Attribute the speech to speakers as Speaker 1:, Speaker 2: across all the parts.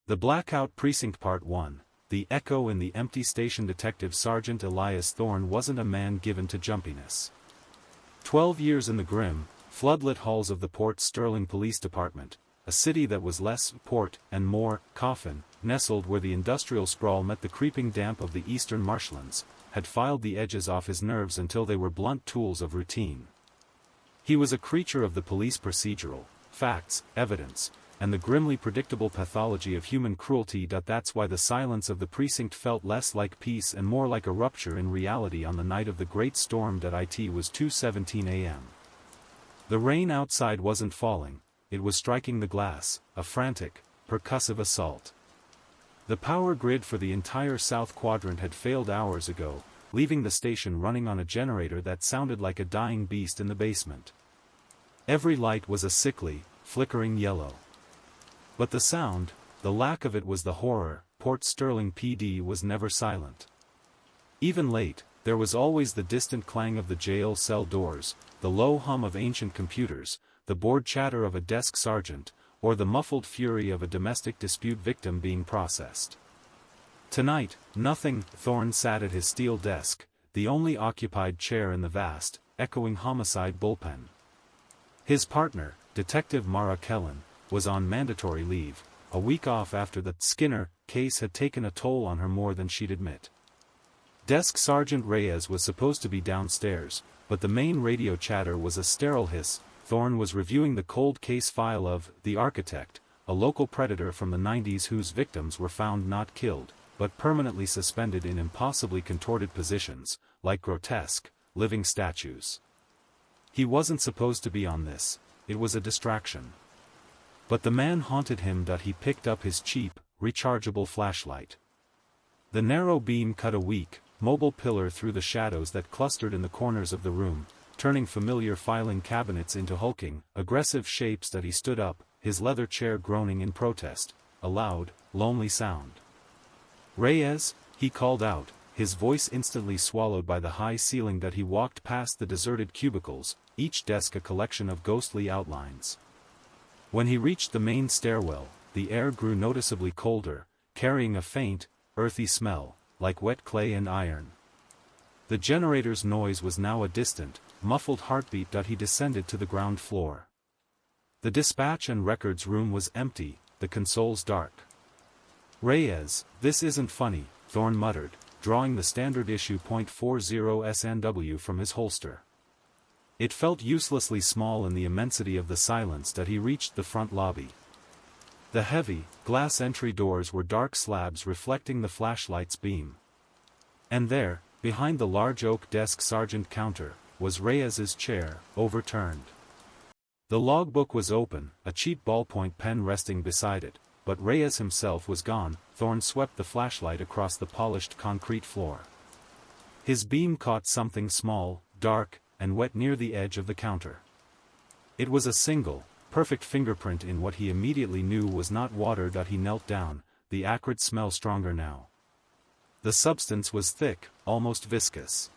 Speaker 1: The Blackout Precinct Part 1, The Echo in the Empty Station. Detective Sergeant Elias Thorne wasn't a man given to jumpiness. 12 years in the grim, floodlit halls of the Port Sterling Police Department, a city that was less port and more coffin, nestled where the industrial sprawl met the creeping damp of the eastern marshlands, had filed the edges off his nerves until they were blunt tools of routine. He was a creature of the police procedural, facts, evidence, and the grimly predictable pathology of human cruelty. That's why the silence of the precinct felt less like peace and more like a rupture in reality on the night of the great storm. It was 2:17 a.m. The rain outside wasn't falling, it was striking the glass, a frantic, percussive assault. The power grid for the entire south quadrant had failed hours ago, leaving the station running on a generator that sounded like a dying beast in the basement. Every light was a sickly, flickering yellow. But the sound, the lack of it was the horror. Port Sterling PD was never silent. Even late, there was always the distant clang of the jail cell doors, the low hum of ancient computers, the bored chatter of a desk sergeant, or the muffled fury of a domestic dispute victim being processed. Tonight, nothing. Thorne sat at his steel desk, the only occupied chair in the vast, echoing homicide bullpen. His partner, Detective Mara Kellen, was on mandatory leave, a week off after the Skinner case had taken a toll on her more than she'd admit. Desk Sergeant Reyes was supposed to be downstairs, but the main radio chatter was a sterile hiss. Thorne was reviewing the cold case file of The Architect, a local predator from the 90s whose victims were found not killed, but permanently suspended in impossibly contorted positions, like grotesque, living statues. He wasn't supposed to be on this, it was a distraction. But the man haunted him. He picked up his cheap, rechargeable flashlight. The narrow beam cut a weak, mobile pillar through the shadows that clustered in the corners of the room, turning familiar filing cabinets into hulking, aggressive shapes. He stood up, his leather chair groaning in protest, a loud, lonely sound. "Reyes," he called out, his voice instantly swallowed by the high ceiling. He walked past the deserted cubicles, each desk a collection of ghostly outlines. When he reached the main stairwell, the air grew noticeably colder, carrying a faint, earthy smell, like wet clay and iron. The generator's noise was now a distant, muffled heartbeat. He descended to the ground floor. The dispatch and records room was empty, the consoles dark. "Reyes, this isn't funny," Thorne muttered, drawing the standard issue .40 SNW from his holster. It felt uselessly small in the immensity of the silence. He reached the front lobby. The heavy, glass entry doors were dark slabs reflecting the flashlight's beam. And there, behind the large oak desk sergeant counter, was Reyes's chair, overturned. The logbook was open, a cheap ballpoint pen resting beside it, but Reyes himself was gone. Thorne swept the flashlight across the polished concrete floor. His beam caught something small, dark, and wet near the edge of the counter. It was a single, perfect fingerprint in what he immediately knew was not water. He knelt down, the acrid smell stronger now. The substance was thick, almost viscous.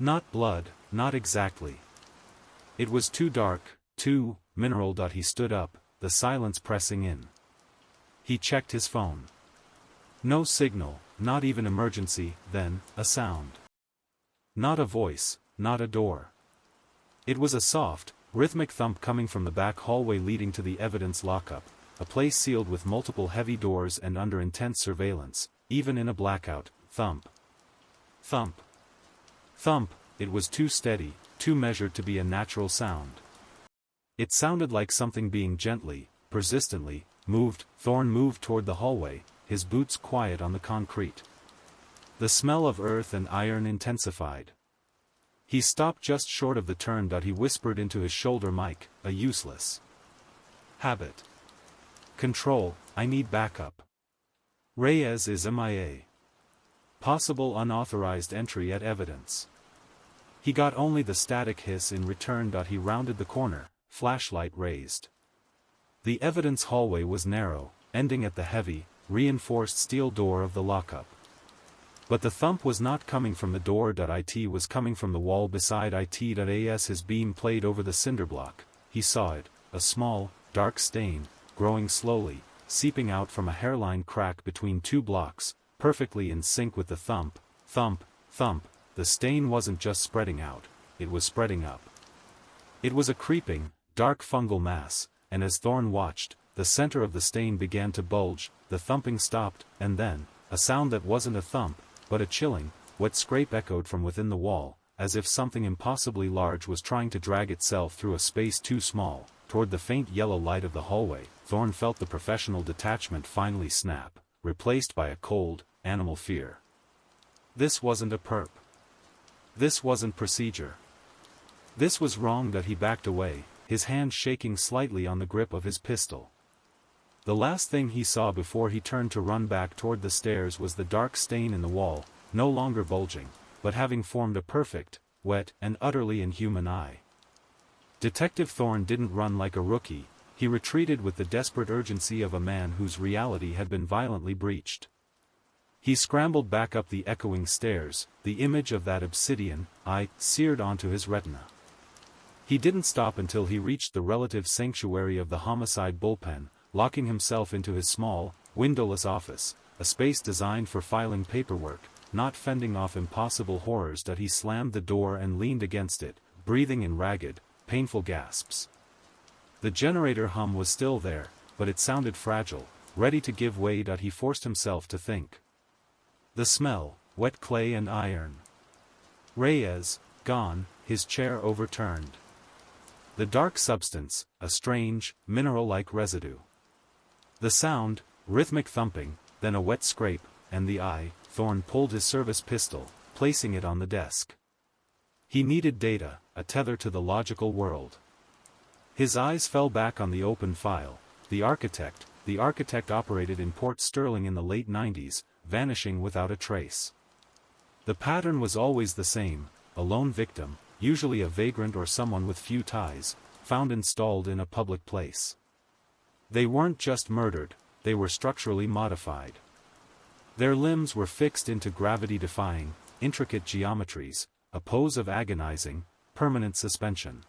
Speaker 1: Not blood, not exactly. It was too dark, too mineral. He stood up, the silence pressing in. He checked his phone. No signal, not even emergency. Then, a sound. Not a voice, not a door. It was a soft, rhythmic thump coming from the back hallway leading to the evidence lockup, a place sealed with multiple heavy doors and under intense surveillance, even in a blackout. Thump. Thump. Thump. It was too steady, too measured to be a natural sound. It sounded like something being gently, persistently, moved. Thorne moved toward the hallway, his boots quiet on the concrete. The smell of earth and iron intensified. He stopped just short of the turn. He whispered into his shoulder mic, a useless habit. "Control, I need backup. Reyes is MIA. Possible unauthorized entry at evidence." He got only the static hiss in return. He rounded the corner, flashlight raised. The evidence hallway was narrow, ending at the heavy, reinforced steel door of the lockup. But the thump was not coming from the door. It was coming from the wall beside it. As his beam played over the cinder block, he saw it, a small, dark stain, growing slowly, seeping out from a hairline crack between two blocks, perfectly in sync with the thump, thump, thump. The stain wasn't just spreading out, it was spreading up. It was a creeping, dark fungal mass, and as Thorne watched, the center of the stain began to bulge, the thumping stopped, and then, a sound that wasn't a thump, but a chilling, wet scrape echoed from within the wall, as if something impossibly large was trying to drag itself through a space too small. Toward the faint yellow light of the hallway, Thorne felt the professional detachment finally snap, replaced by a cold, animal fear. This wasn't a perp. This wasn't procedure. This was wrong. That he backed away, his hand shaking slightly on the grip of his pistol. The last thing he saw before he turned to run back toward the stairs was the dark stain in the wall, no longer bulging, but having formed a perfect, wet, and utterly inhuman eye. Detective Thorne didn't run like a rookie, he retreated with the desperate urgency of a man whose reality had been violently breached. He scrambled back up the echoing stairs, the image of that obsidian eye seared onto his retina. He didn't stop until he reached the relative sanctuary of the homicide bullpen, locking himself into his small, windowless office, a space designed for filing paperwork, not fending off impossible horrors. That he slammed the door and leaned against it, breathing in ragged, painful gasps. The generator hum was still there, but it sounded fragile, ready to give way. That he forced himself to think. The smell, wet clay and iron. Reyes, gone, his chair overturned. The dark substance, a strange, mineral-like residue. The sound, rhythmic thumping, then a wet scrape, and the eye. Thorne pulled his service pistol, placing it on the desk. He needed data, a tether to the logical world. His eyes fell back on the open file. The architect operated in Port Sterling in the late 90s, vanishing without a trace. The pattern was always the same, a lone victim, usually a vagrant or someone with few ties, found installed in a public place. They weren't just murdered, they were structurally modified. Their limbs were fixed into gravity-defying, intricate geometries, a pose of agonizing, permanent suspension.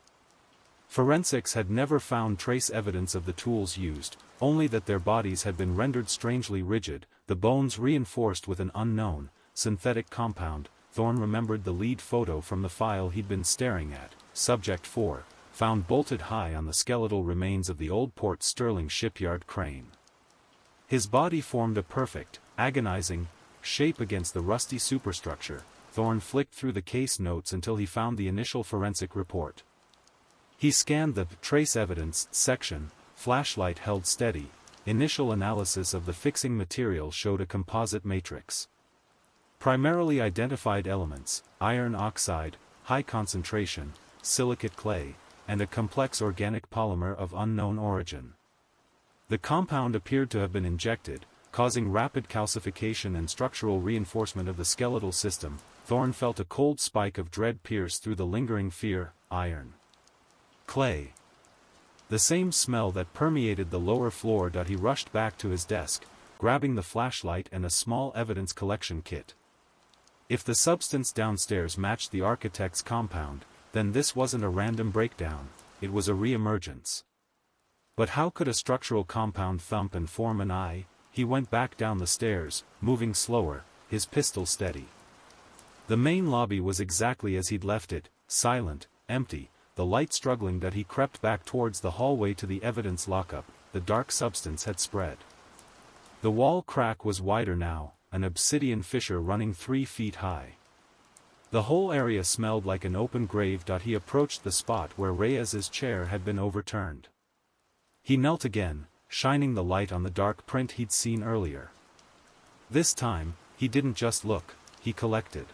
Speaker 1: Forensics had never found trace evidence of the tools used, only that their bodies had been rendered strangely rigid, the bones reinforced with an unknown, synthetic compound. Thorne remembered the lead photo from the file he'd been staring at, Subject 4, found bolted high on the skeletal remains of the old Port Sterling shipyard crane. His body formed a perfect, agonizing, shape against the rusty superstructure. Thorne flicked through the case notes until he found the initial forensic report. He scanned the trace evidence section, flashlight held steady. Initial analysis of the fixing material showed a composite matrix. Primarily identified elements, iron oxide, high concentration, silicate clay, and a complex organic polymer of unknown origin. The compound appeared to have been injected, causing rapid calcification and structural reinforcement of the skeletal system. Thorne felt a cold spike of dread pierce through the lingering fear. Iron. Clay. The same smell that permeated the lower floor. He rushed back to his desk, grabbing the flashlight and a small evidence collection kit. If the substance downstairs matched the architect's compound, then this wasn't a random breakdown, it was a re-emergence. But how could a structural compound thump and form an eye? He went back down the stairs, moving slower, his pistol steady. The main lobby was exactly as he'd left it, silent, empty, the light struggling. He crept back towards the hallway to the evidence lockup. The dark substance had spread. The wall crack was wider now, an obsidian fissure running 3 feet high. The whole area smelled like an open grave. He approached the spot where Reyes's chair had been overturned. He knelt again, shining the light on the dark print he'd seen earlier. This time, he didn't just look, he collected.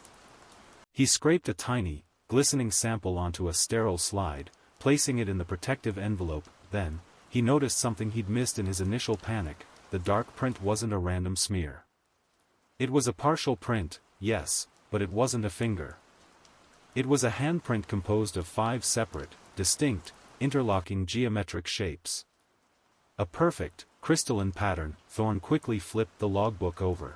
Speaker 1: He scraped a tiny, glistening sample onto a sterile slide, placing it in the protective envelope. Then, he noticed something he'd missed in his initial panic. The dark print wasn't a random smear. It was a partial print, yes, but it wasn't a finger. It was a handprint composed of 5 separate, distinct, interlocking geometric shapes. A perfect, crystalline pattern. Thorne quickly flipped the logbook over.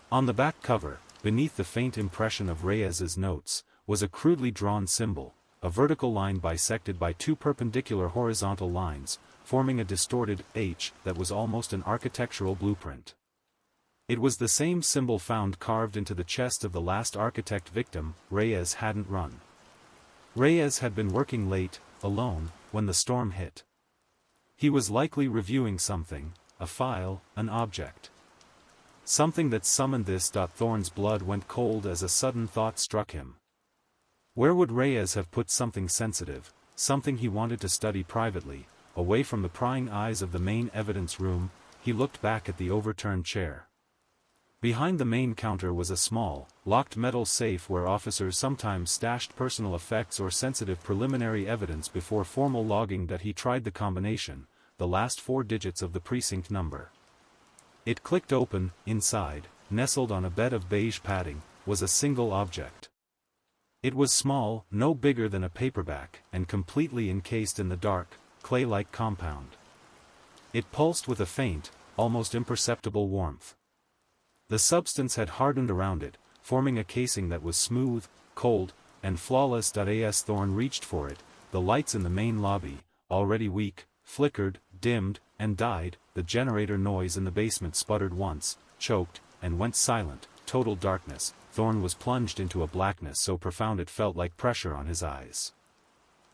Speaker 1: On the back cover, beneath the faint impression of Reyes's notes, was a crudely drawn symbol, a vertical line bisected by 2 perpendicular horizontal lines, forming a distorted H that was almost an architectural blueprint. It was the same symbol found carved into the chest of the last architect victim. Reyes hadn't run. Reyes had been working late, alone, when the storm hit. He was likely reviewing something, a file, an object. Something that summoned this. Thorne's blood went cold as a sudden thought struck him. Where would Reyes have put something sensitive, something he wanted to study privately, away from the prying eyes of the main evidence room? He looked back at the overturned chair. Behind the main counter was a small, locked metal safe where officers sometimes stashed personal effects or sensitive preliminary evidence before formal logging. He tried the combination, the last 4 digits of the precinct number. It clicked open. Inside, nestled on a bed of beige padding, was a single object. It was small, no bigger than a paperback, and completely encased in the dark, clay-like compound. It pulsed with a faint, almost imperceptible warmth. The substance had hardened around it, forming a casing that was smooth, cold, and flawless. As Thorne reached for it, the lights in the main lobby, already weak, flickered, dimmed, and died. The generator noise in the basement sputtered once, choked, and went silent. Total darkness. Thorne was plunged into a blackness so profound it felt like pressure on his eyes.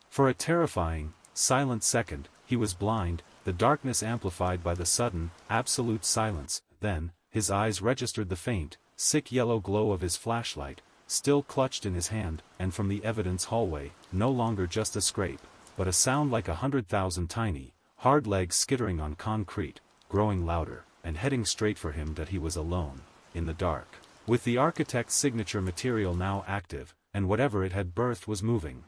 Speaker 1: For a terrifying, silent second, he was blind, the darkness amplified by the sudden, absolute silence. Then, his eyes registered the faint, sick yellow glow of his flashlight, still clutched in his hand, and from the evidence hallway, no longer just a scrape, but a sound like 100,000 tiny, hard legs skittering on concrete, growing louder, and heading straight for him. He was alone, in the dark, with the architect's signature material now active, and whatever it had birthed was moving.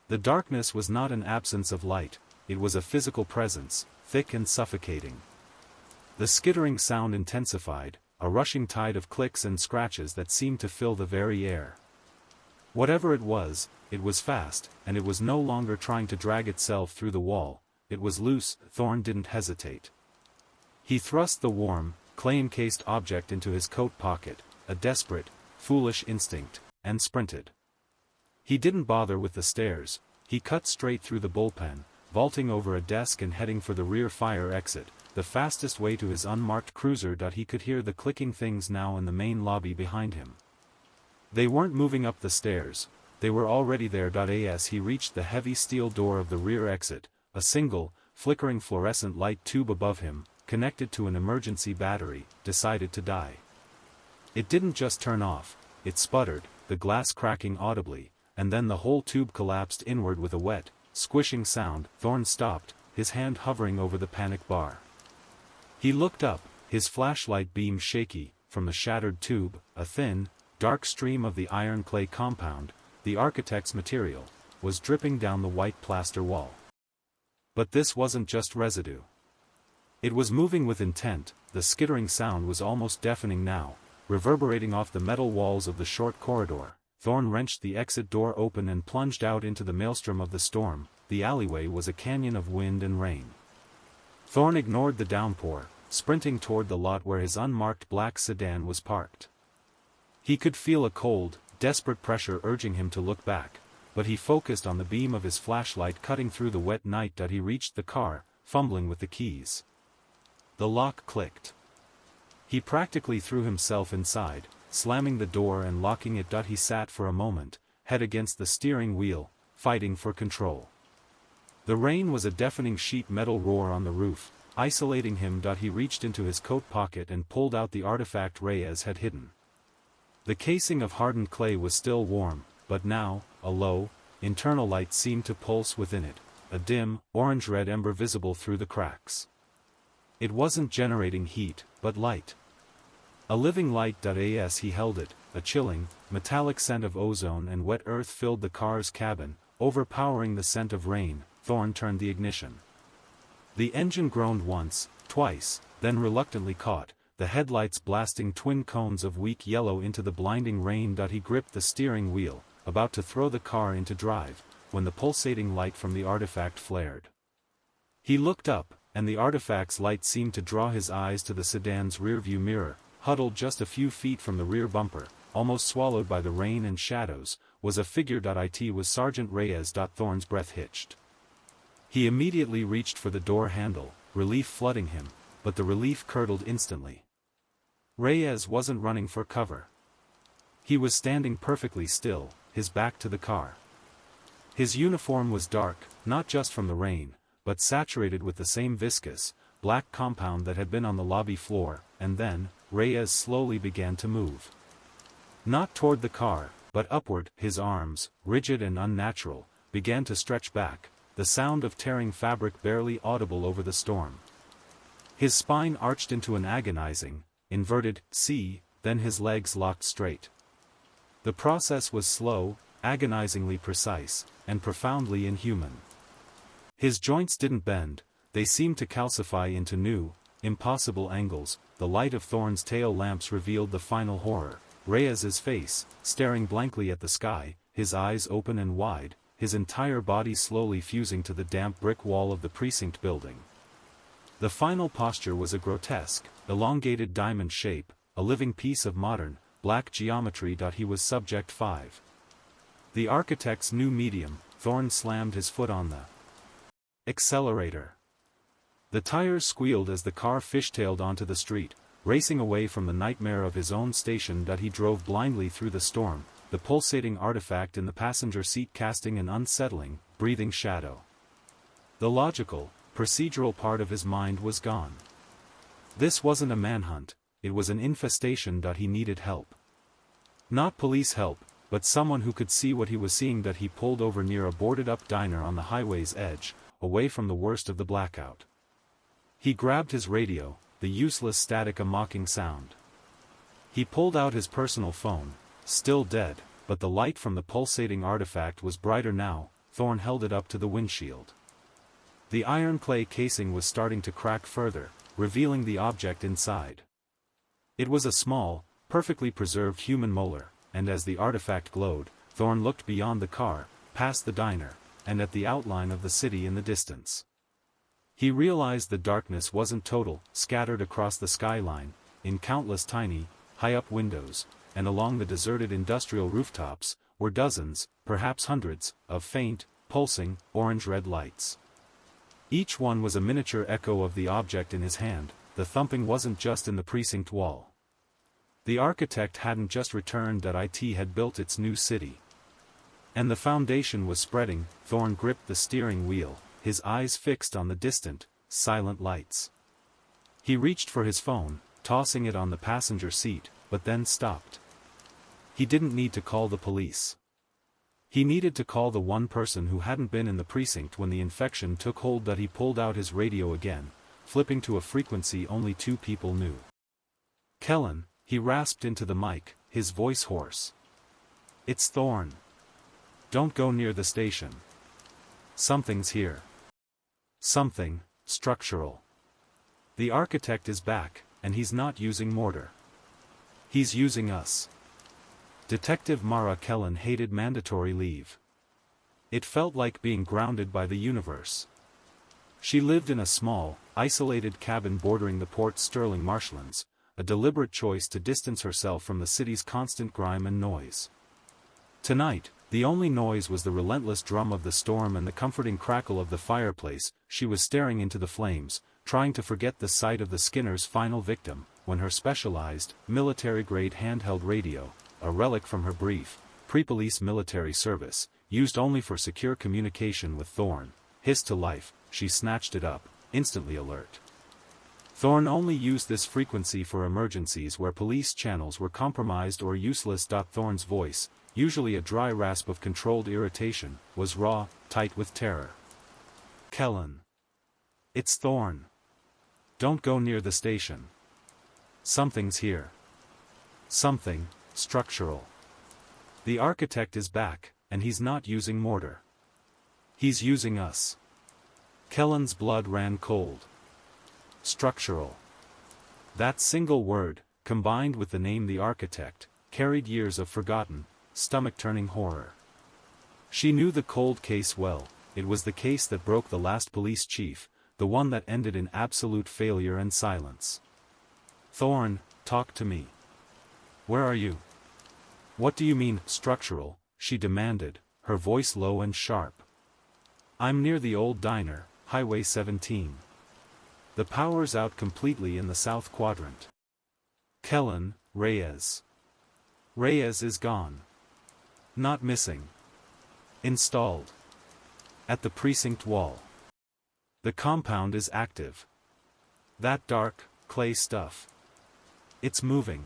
Speaker 1: The darkness was not an absence of light, it was a physical presence, thick and suffocating. The skittering sound intensified, a rushing tide of clicks and scratches that seemed to fill the very air. Whatever it was fast, and it was no longer trying to drag itself through the wall, it was loose. Thorne didn't hesitate. He thrust the warm, clay-encased object into his coat pocket, a desperate, foolish instinct, and sprinted. He didn't bother with the stairs, he cut straight through the bullpen, vaulting over a desk and heading for the rear fire exit, the fastest way to his unmarked cruiser. He could hear the clicking things now in the main lobby behind him. They weren't moving up the stairs, they were already there. As he reached the heavy steel door of the rear exit, a single, flickering fluorescent light tube above him, connected to an emergency battery, decided to die. It didn't just turn off, it sputtered, the glass cracking audibly, and then the whole tube collapsed inward with a wet, squishing sound. Thorne stopped, his hand hovering over the panic bar. He looked up, his flashlight beam shaky. From the shattered tube, a thin, dark stream of the iron clay compound, the architect's material, was dripping down the white plaster wall. But this wasn't just residue. It was moving with intent. The skittering sound was almost deafening now, reverberating off the metal walls of the short corridor. Thorne wrenched the exit door open and plunged out into the maelstrom of the storm. The alleyway was a canyon of wind and rain. Thorne ignored the downpour, sprinting toward the lot where his unmarked black sedan was parked. He could feel a cold, desperate pressure urging him to look back, but he focused on the beam of his flashlight cutting through the wet night. He reached the car, fumbling with the keys. The lock clicked. He practically threw himself inside, slamming the door and locking it. He sat for a moment, head against the steering wheel, fighting for control. The rain was a deafening sheet metal roar on the roof, isolating him. He reached into his coat pocket and pulled out the artifact Reyes had hidden. The casing of hardened clay was still warm, but now, a low, internal light seemed to pulse within it, a dim, orange-red ember visible through the cracks. It wasn't generating heat, but light. A living light. As he held it, a chilling, metallic scent of ozone and wet earth filled the car's cabin, overpowering the scent of rain. Thorne turned the ignition. The engine groaned once, twice, then reluctantly caught, the headlights blasting twin cones of weak yellow into the blinding rain. He gripped the steering wheel, about to throw the car into drive, when the pulsating light from the artifact flared. He looked up, and the artifact's light seemed to draw his eyes to the sedan's rearview mirror. Huddled just a few feet from the rear bumper, almost swallowed by the rain and shadows, was a figure. It was Sergeant Reyes. Thorne's breath hitched. He immediately reached for the door handle, relief flooding him, but the relief curdled instantly. Reyes wasn't running for cover. He was standing perfectly still, his back to the car. His uniform was dark, not just from the rain, but saturated with the same viscous, black compound that had been on the lobby floor, and then, Reyes slowly began to move. Not toward the car, but upward. His arms, rigid and unnatural, began to stretch back, the sound of tearing fabric barely audible over the storm. His spine arched into an agonizing, inverted C, then his legs locked straight. The process was slow, agonizingly precise, and profoundly inhuman. His joints didn't bend, they seemed to calcify into new, impossible angles. The light of Thorne's tail lamps revealed the final horror. Reyes's face, staring blankly at the sky, his eyes open and wide, his entire body slowly fusing to the damp brick wall of the precinct building. The final posture was a grotesque, elongated diamond shape, a living piece of modern, black geometry. He was subject 5. The architect's new medium. Thorne slammed his foot on the accelerator. The tires squealed as the car fishtailed onto the street, racing away from the nightmare of his own station. He drove blindly through the storm, the pulsating artifact in the passenger seat casting an unsettling, breathing shadow. The logical, procedural part of his mind was gone. This wasn't a manhunt, it was an infestation. He needed help. Not police help, but someone who could see what he was seeing. He pulled over near a boarded-up diner on the highway's edge, away from the worst of the blackout. He grabbed his radio, the useless static a mocking sound. He pulled out his personal phone, still dead, but the light from the pulsating artifact was brighter now. Thorne held it up to the windshield. The iron clay casing was starting to crack further, revealing the object inside. It was a small, perfectly preserved human molar, and as the artifact glowed, Thorne looked beyond the car, past the diner, and at the outline of the city in the distance. He realized the darkness wasn't total. Scattered across the skyline, in countless tiny, high-up windows, and along the deserted industrial rooftops, were dozens, perhaps hundreds, of faint, pulsing, orange-red lights. Each one was a miniature echo of the object in his hand. The thumping wasn't just in the precinct wall. The architect hadn't just returned. It had built its new city. And the foundation was spreading. Thorne gripped the steering wheel, his eyes fixed on the distant, silent lights. He reached for his phone, tossing it on the passenger seat, but then stopped. He didn't need to call the police. He needed to call the one person who hadn't been in the precinct when the infection took hold. He pulled out his radio again, flipping to a frequency only 2 people knew. "Kellen," he rasped into the mic, his voice hoarse. "It's Thorne. Don't go near the station. Something's here. Something, structural. The architect is back, and he's not using mortar. He's using us." Detective Mara Kellen hated mandatory leave. It felt like being grounded by the universe. She lived in a small, isolated cabin bordering the Port Sterling marshlands, a deliberate choice to distance herself from the city's constant grime and noise. Tonight, the only noise was the relentless drum of the storm and the comforting crackle of the fireplace. She was staring into the flames, trying to forget the sight of the Skinner's final victim, when her specialized, military-grade handheld radio, a relic from her brief, pre-police military service, used only for secure communication with Thorne, hissed to life. She snatched it up, instantly alert. Thorne only used this frequency for emergencies where police channels were compromised or useless. Thorne's voice, usually a dry rasp of controlled irritation, was raw, tight with terror. "Kellen. It's Thorne. Don't go near the station. Something's here. Something, structural. The architect is back, and he's not using mortar. He's using us." Kellen's blood ran cold. Structural. That single word, combined with the name the architect, carried years of forgotten, stomach-turning horror. She knew the cold case well. It was the case that broke the last police chief, the one that ended in absolute failure and silence. "Thorne, talk to me. Where are you?" "What do you mean, structural?" she demanded, her voice low and sharp. I'm near the old diner, Highway 17. The power's out completely in the south quadrant. Kellen, Reyes. Reyes is gone. Not missing. Installed. At the precinct wall. The compound is active. That dark, clay stuff. It's moving.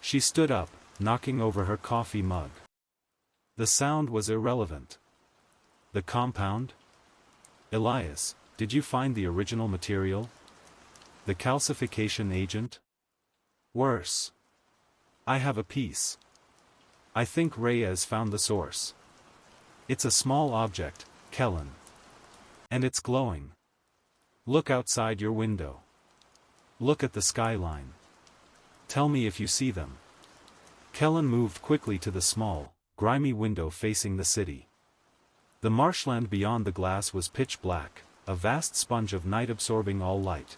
Speaker 1: She stood up, knocking over her coffee mug. The sound was irrelevant. The compound? Elias, did you find the original material? The calcification agent? Worse. I have a piece. I think Reyes found the source. It's a small object, Kellen. And it's glowing. Look outside your window. Look at the skyline. Tell me if you see them. Kellen moved quickly to the small, grimy window facing the city. The marshland beyond the glass was pitch black, a vast sponge of night absorbing all light.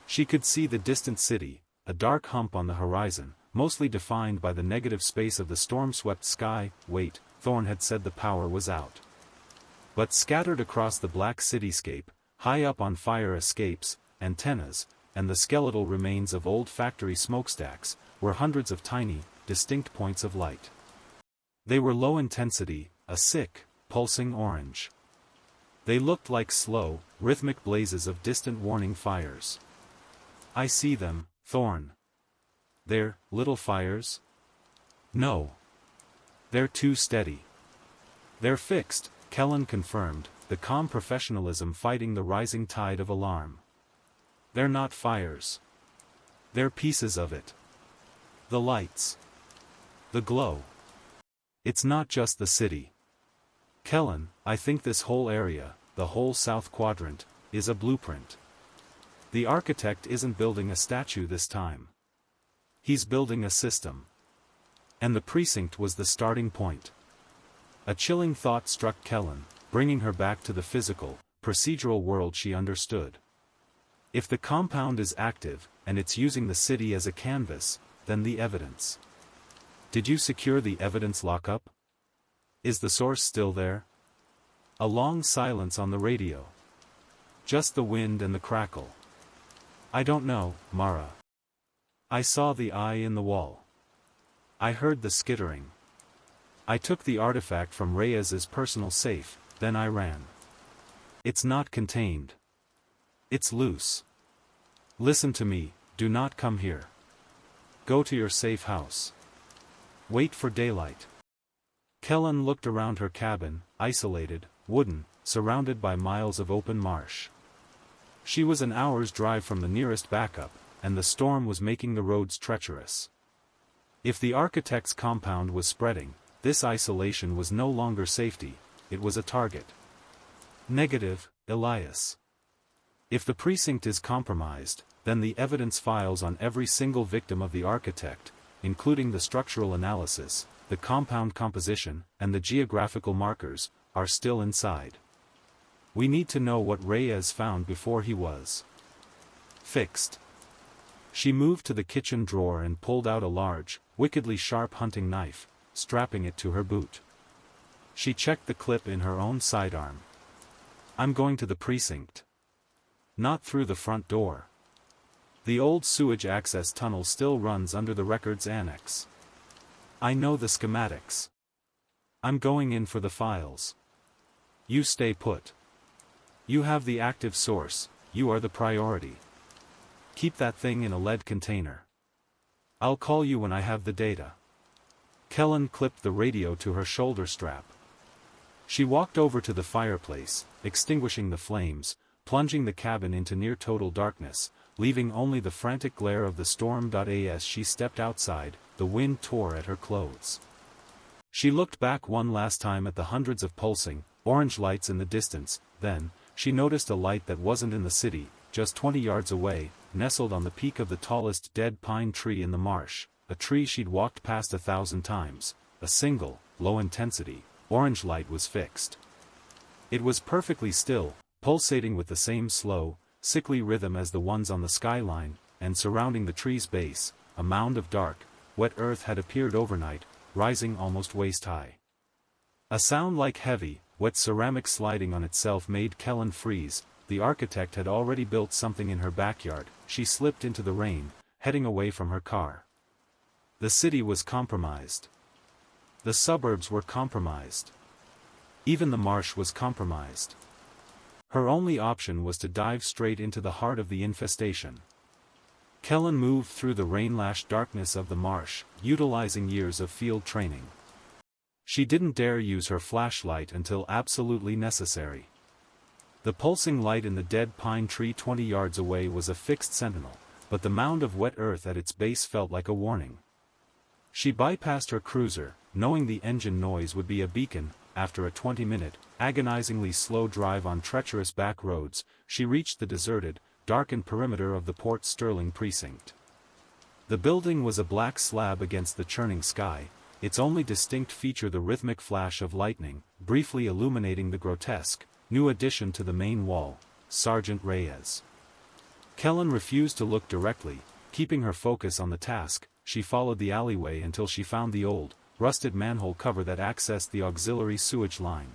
Speaker 1: She could see the distant city, a dark hump on the horizon, mostly defined by the negative space of the storm-swept sky. Wait, Thorne had said the power was out. But scattered across the black cityscape, high up on fire escapes, antennas, and the skeletal remains of old factory smokestacks, were hundreds of tiny, distinct points of light. They were low intensity, a sick, pulsing orange. They looked like slow, rhythmic blazes of distant warning fires. I see them, Thorne. They're little fires? No. They're too steady. They're fixed, Kellen confirmed, the calm professionalism fighting the rising tide of alarm. They're not fires. They're pieces of it. The lights. The glow. It's not just the city. Kellen, I think this whole area, the whole south quadrant, is a blueprint. The architect isn't building a statue this time. He's building a system. And the precinct was the starting point. A chilling thought struck Kellen, bringing her back to the physical, procedural world she understood. If the compound is active, and it's using the city as a canvas, then the evidence. Did you secure the evidence lockup? Is the source still there? A long silence on the radio. Just the wind and the crackle. I don't know, Mara. I saw the eye in the wall. I heard the skittering. I took the artifact from Reyes's personal safe, then I ran. It's not contained. It's loose. Listen to me, do not come here. Go to your safe house. Wait for daylight. Kellen looked around her cabin, isolated, wooden, surrounded by miles of open marsh. She was an hour's drive from the nearest backup, and the storm was making the roads treacherous. If the architect's compound was spreading, this isolation was no longer safety, it was a target. Negative, Elias. If the precinct is compromised, then the evidence files on every single victim of the architect, including the structural analysis, the compound composition, and the geographical markers, are still inside. We need to know what Reyes found before he was fixed. She moved to the kitchen drawer and pulled out a large, wickedly sharp hunting knife, strapping it to her boot. She checked the clip in her own sidearm. I'm going to the precinct. Not through the front door. The old sewage access tunnel still runs under the records annex. I know the schematics. I'm going in for the files. You stay put. You have the active source, you are the priority. Keep that thing in a lead container. I'll call you when I have the data. Kellen clipped the radio to her shoulder strap. She walked over to the fireplace, extinguishing the flames, plunging the cabin into near-total darkness, leaving only the frantic glare of the storm. As she stepped outside, the wind tore at her clothes. She looked back one last time at the hundreds of pulsing, orange lights in the distance, then, she noticed a light that wasn't in the city, just 20 yards away, nestled on the peak of the tallest dead pine tree in the marsh, a tree she'd walked past 1,000 times. A single, low-intensity, orange light was fixed. It was perfectly still, pulsating with the same slow, sickly rhythm as the ones on the skyline, and surrounding the tree's base, a mound of dark, wet earth had appeared overnight, rising almost waist-high. A sound like heavy, wet ceramic sliding on itself made Kellen freeze. The architect had already built something in her backyard. She slipped into the rain, heading away from her car. The city was compromised. The suburbs were compromised. Even the marsh was compromised. Her only option was to dive straight into the heart of the infestation. Kellen moved through the rain-lashed darkness of the marsh, utilizing years of field training. She didn't dare use her flashlight until absolutely necessary. The pulsing light in the dead pine tree 20 yards away was a fixed sentinel, but the mound of wet earth at its base felt like a warning. She bypassed her cruiser, knowing the engine noise would be a beacon. After a 20-minute, agonizingly slow drive on treacherous back roads, she reached the deserted, darkened perimeter of the Port Sterling precinct. The building was a black slab against the churning sky, its only distinct feature the rhythmic flash of lightning, briefly illuminating the grotesque, new addition to the main wall, Sergeant Reyes. Kellen refused to look directly, keeping her focus on the task. She followed the alleyway until she found the old, rusted manhole cover that accessed the auxiliary sewage line.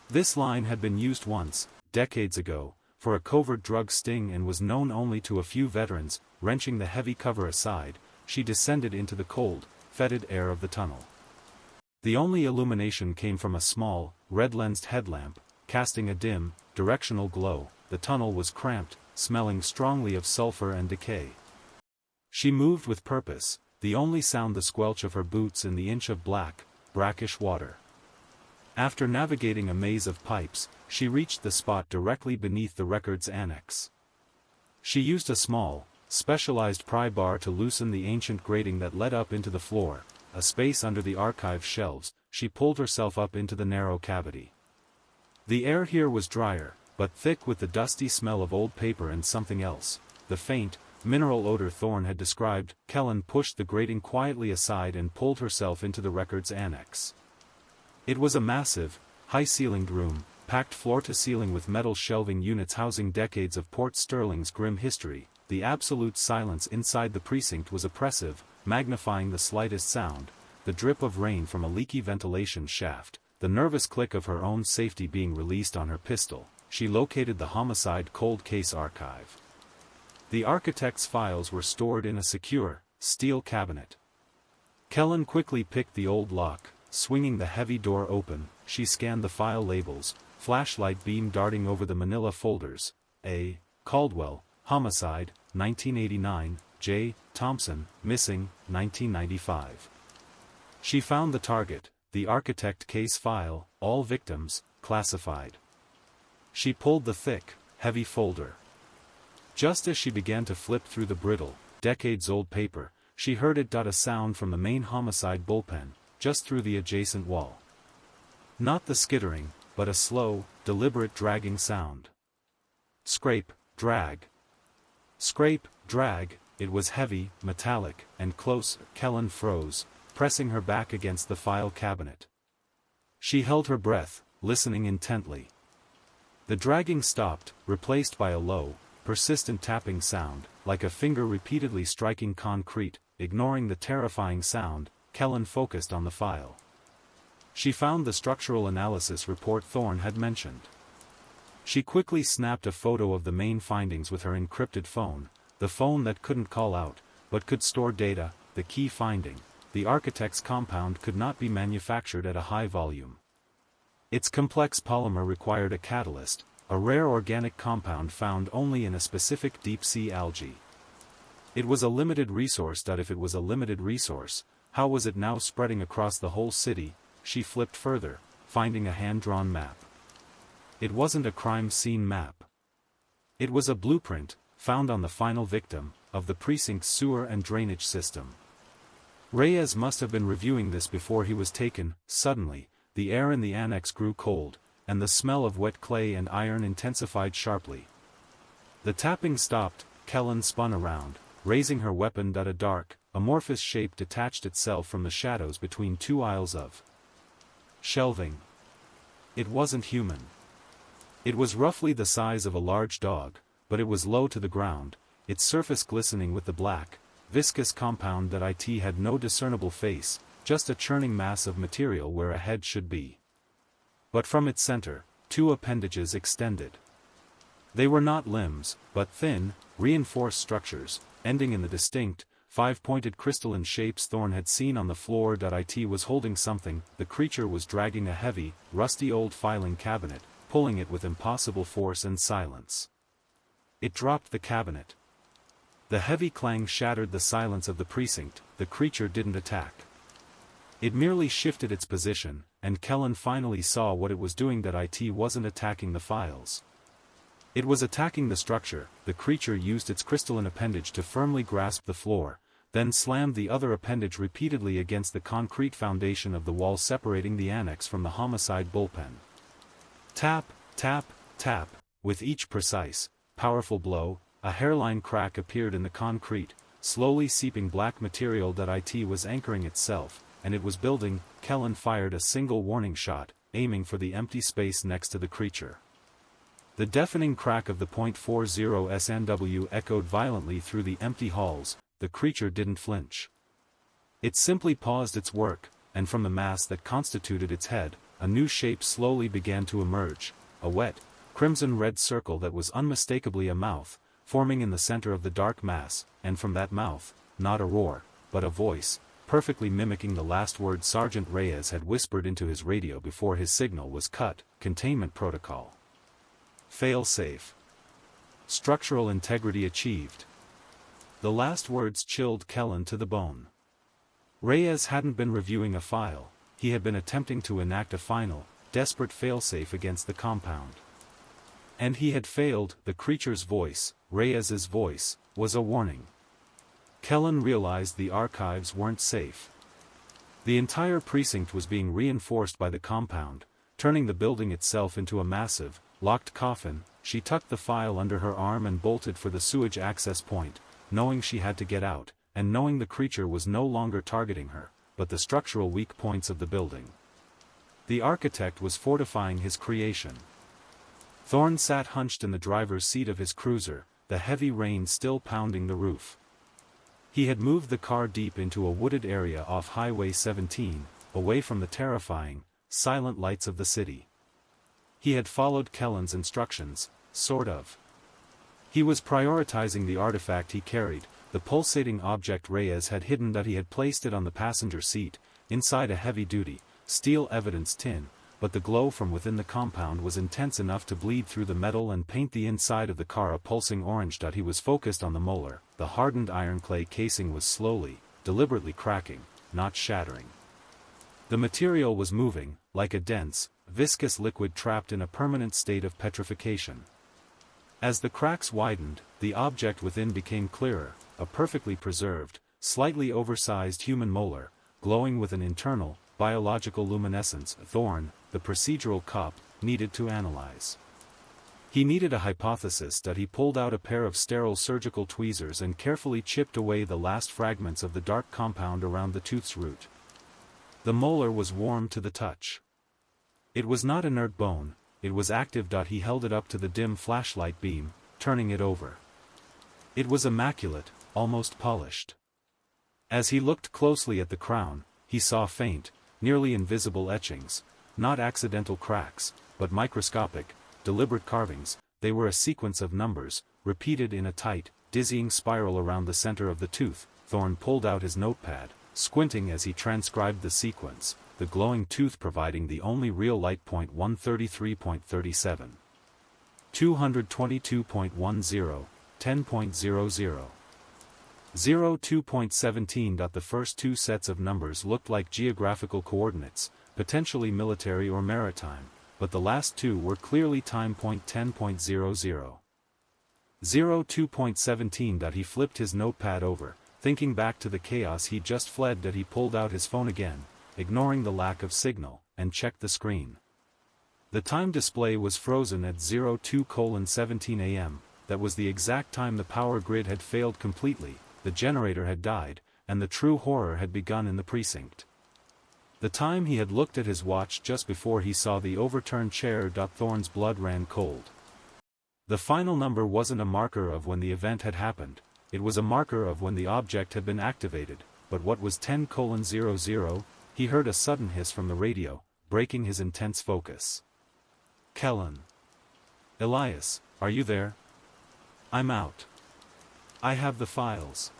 Speaker 1: This line had been used once, decades ago, for a covert drug sting and was known only to a few veterans. Wrenching the heavy cover aside, she descended into the cold, fetid air of the tunnel. The only illumination came from a small, red-lensed headlamp, casting a dim, directional glow. The tunnel was cramped, smelling strongly of sulfur and decay. She moved with purpose, the only sound the squelch of her boots in the inch of black, brackish water. After navigating a maze of pipes, she reached the spot directly beneath the records annex. She used a small, specialized pry bar to loosen the ancient grating that led up into the floor, a space under the archive shelves. She pulled herself up into the narrow cavity. The air here was drier, but thick with the dusty smell of old paper and something else, the faint, mineral odor Thorne had described. Kellen pushed the grating quietly aside and pulled herself into the records annex. It was a massive, high-ceilinged room, packed floor-to-ceiling with metal shelving units housing decades of Port Sterling's grim history. The absolute silence inside the precinct was oppressive, magnifying the slightest sound, the drip of rain from a leaky ventilation shaft, the nervous click of her own safety being released on her pistol. She located the homicide cold case archive. The architect's files were stored in a secure, steel cabinet. Kellen quickly picked the old lock, swinging the heavy door open. She scanned the file labels, flashlight beam darting over the manila folders. A. Caldwell, homicide, 1989, J. Thompson, missing, 1995. She found the target, the architect case file, all victims, classified. She pulled the thick, heavy folder. Just as she began to flip through the brittle, decades-old paper, she heard it a sound from the main homicide bullpen, just through the adjacent wall. Not the skittering, but a slow, deliberate dragging sound. Scrape, drag. Scrape, drag. It was heavy, metallic, and close. Kellen froze, pressing her back against the file cabinet. She held her breath, listening intently. The dragging stopped, replaced by a low, persistent tapping sound, like a finger repeatedly striking concrete. Ignoring the terrifying sound, Kellen focused on the file. She found the structural analysis report Thorne had mentioned. She quickly snapped a photo of the main findings with her encrypted phone, the phone that couldn't call out, but could store data. The key finding: the architect's compound could not be manufactured at a high volume. Its complex polymer required a catalyst, a rare organic compound found only in a specific deep-sea algae. It was a limited resource. If it was a limited resource, how was it now spreading across the whole city? She flipped further, finding a hand-drawn map. It wasn't a crime scene map. It was a blueprint, found on the final victim, of the precinct's sewer and drainage system. Reyes must have been reviewing this before he was taken. Suddenly, the air in the annex grew cold, and the smell of wet clay and iron intensified sharply. The tapping stopped. Kellen spun around, raising her weapon. A dark, amorphous shape detached itself from the shadows between two aisles of shelving. It wasn't human. It was roughly the size of a large dog, but it was low to the ground, its surface glistening with the black, viscous compound. It had no discernible face, just a churning mass of material where a head should be. But from its center, two appendages extended. They were not limbs, but thin, reinforced structures, ending in the distinct, five-pointed crystalline shapes Thorn had seen on the floor. It was holding something. The creature was dragging a heavy, rusty old filing cabinet, pulling it with impossible force and silence. It dropped the cabinet. The heavy clang shattered the silence of the precinct. The creature didn't attack. It merely shifted its position, and Kellen finally saw what it was doing. It wasn't attacking the files. It was attacking the structure. The creature used its crystalline appendage to firmly grasp the floor, then slammed the other appendage repeatedly against the concrete foundation of the wall separating the annex from the homicide bullpen. Tap, tap, tap, with each precise, powerful blow, a hairline crack appeared in the concrete, slowly seeping black material. It was anchoring itself, and it was building. Kellen fired a single warning shot, aiming for the empty space next to the creature. The deafening crack of the .40 SNW echoed violently through the empty halls. The creature didn't flinch. It simply paused its work, and from the mass that constituted its head, a new shape slowly began to emerge, a wet, crimson-red circle that was unmistakably a mouth, forming in the center of the dark mass, and from that mouth, not a roar, but a voice, perfectly mimicking the last word Sergeant Reyes had whispered into his radio before his signal was cut: containment protocol. Fail-safe. Structural integrity achieved. The last words chilled Kellen to the bone. Reyes hadn't been reviewing a file, he had been attempting to enact a final, desperate failsafe against the compound. And he had failed. The creature's voice, Reyes's voice, was a warning. Kellen realized the archives weren't safe. The entire precinct was being reinforced by the compound, turning the building itself into a massive, locked coffin. She tucked the file under her arm and bolted for the sewage access point, knowing she had to get out, and knowing the creature was no longer targeting her, but the structural weak points of the building. The architect was fortifying his creation. Thorn sat hunched in the driver's seat of his cruiser, the heavy rain still pounding the roof. He had moved the car deep into a wooded area off Highway 17, away from the terrifying, silent lights of the city. He had followed Kellen's instructions, sort of. He was prioritizing the artifact he carried, the pulsating object Reyes had hidden. He had placed it on the passenger seat, inside a heavy-duty, steel evidence tin, but the glow from within the compound was intense enough to bleed through the metal and paint the inside of the car a pulsing orange. He was focused on the molar. The hardened iron clay casing was slowly, deliberately cracking, not shattering. The material was moving, like a dense, viscous liquid trapped in a permanent state of petrification. As the cracks widened, the object within became clearer, a perfectly preserved, slightly oversized human molar, glowing with an internal, biological luminescence. Thorn, the procedural cop, needed to analyze. He needed a hypothesis. He pulled out a pair of sterile surgical tweezers and carefully chipped away the last fragments of the dark compound around the tooth's root. The molar was warm to the touch. It was not inert bone, it was active. He held it up to the dim flashlight beam, turning it over. It was immaculate, almost polished. As he looked closely at the crown, he saw faint, nearly invisible etchings, not accidental cracks, but microscopic, deliberate carvings. They were a sequence of numbers, repeated in a tight, dizzying spiral around the center of the tooth. Thorn pulled out his notepad, squinting as he transcribed the sequence, the glowing tooth providing the only real light. 133.37. 222.10, 10.00. 02.17. The first two sets of numbers looked like geographical coordinates, potentially military or maritime, but the last two were clearly time. 10.00. 02.17. He flipped his notepad over, thinking back to the chaos he'd just fled. He pulled out his phone again, ignoring the lack of signal, and checked the screen. The time display was frozen at 02:17 a.m. That was the exact time the power grid had failed completely, the generator had died, and the true horror had begun in the precinct. The time he had looked at his watch just before he saw the overturned chair. Thorn's blood ran cold. The final number wasn't a marker of when the event had happened, it was a marker of when the object had been activated. But what was 10:00? He heard a sudden hiss from the radio. breaking his intense focus. Kellen. Elias, are you there? I'm out. I have the files.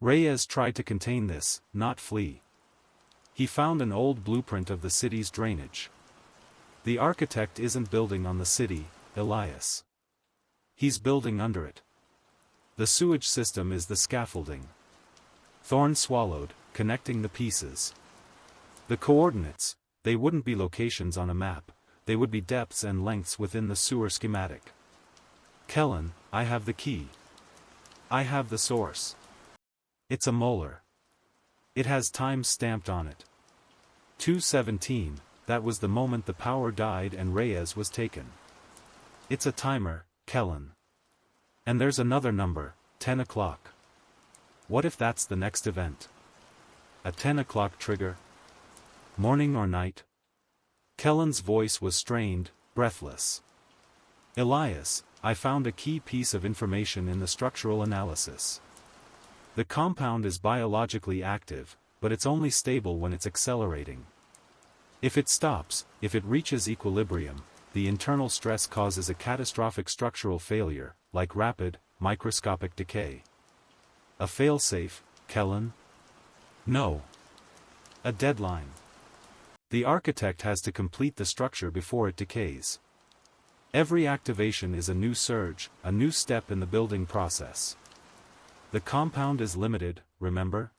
Speaker 1: Reyes tried to contain this, not flee. He found an old blueprint of the city's drainage. The architect isn't building on the city, Elias. He's building under it. The sewage system is the scaffolding. Thorne swallowed, connecting the pieces. The coordinates, they wouldn't be locations on a map, they would be depths and lengths within the sewer schematic. Kellen, I have the key. I have the source. It's a molar. It has time stamped on it. 2:17, that was the moment the power died and Reyes was taken. It's a timer, Kellen. And there's another number, 10 o'clock. What if that's the next event? A 10 o'clock trigger? Morning or night? Kellen's voice was strained, breathless. Elias, I found a key piece of information in the structural analysis. The compound is biologically active, but it's only stable when it's accelerating. If it stops, if it reaches equilibrium, the internal stress causes a catastrophic structural failure, like rapid, microscopic decay. A failsafe, Kellen? No. A deadline. The architect has to complete the structure before it decays. Every activation is a new surge, a new step in the building process. The compound is limited, remember?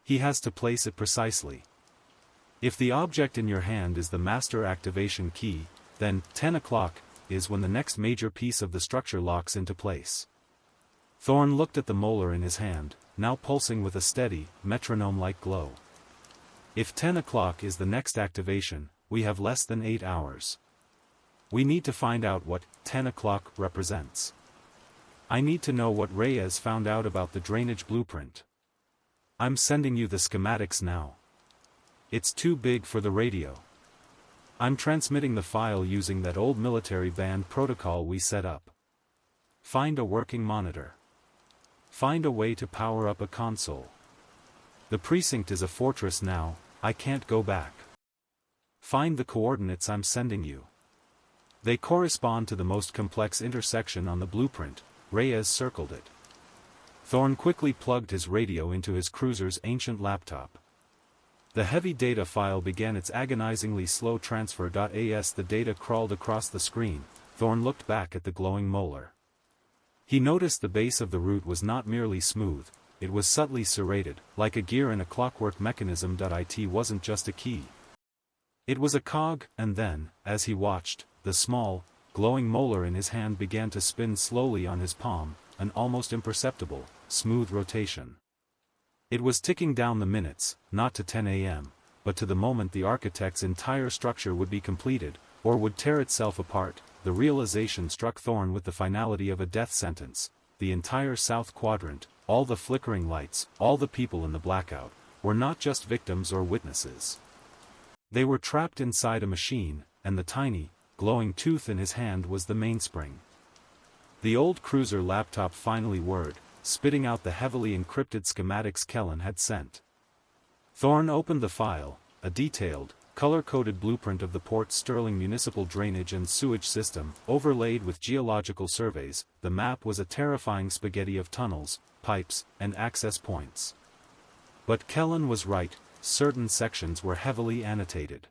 Speaker 1: He has to place it precisely. If the object in your hand is the master activation key, then 10 o'clock is when the next major piece of the structure locks into place. Thorne looked at the molar in his hand, now pulsing with a steady, metronome-like glow. If 10 o'clock is the next activation, we have less than 8 hours. We need to find out what 10 o'clock represents. I need to know what Reyes found out about the drainage blueprint. I'm sending you the schematics now. It's too big for the radio. I'm transmitting the file using that old military band protocol we set up. Find a working monitor. Find a way to power up a console. The precinct is a fortress now, I can't go back. Find the coordinates I'm sending you. They correspond to the most complex intersection on the blueprint. Reyes circled it. Thorne quickly plugged his radio into his cruiser's ancient laptop. The heavy data file began its agonizingly slow transfer. As the data crawled across the screen, Thorne looked back at the glowing molar. He noticed the base of the root was not merely smooth, it was subtly serrated, like a gear in a clockwork mechanism. It wasn't just a key. It was a cog, and then, as he watched, the small, glowing molar in his hand began to spin slowly on his palm, an almost imperceptible, smooth rotation. It was ticking down the minutes, not to 10 a.m., but to the moment the architect's entire structure would be completed, or would tear itself apart. The realization struck Thorne with the finality of a death sentence. The entire south quadrant, all the flickering lights, all the people in the blackout, were not just victims or witnesses. They were trapped inside a machine, and the tiny, glowing tooth in his hand was the mainspring. The old cruiser laptop finally whirred, spitting out the heavily encrypted schematics Kellen had sent. Thorne opened the file, a detailed, color-coded blueprint of the Port Sterling municipal drainage and sewage system, overlaid with geological surveys. The map was a terrifying spaghetti of tunnels, pipes, and access points. But Kellen was right, certain sections were heavily annotated.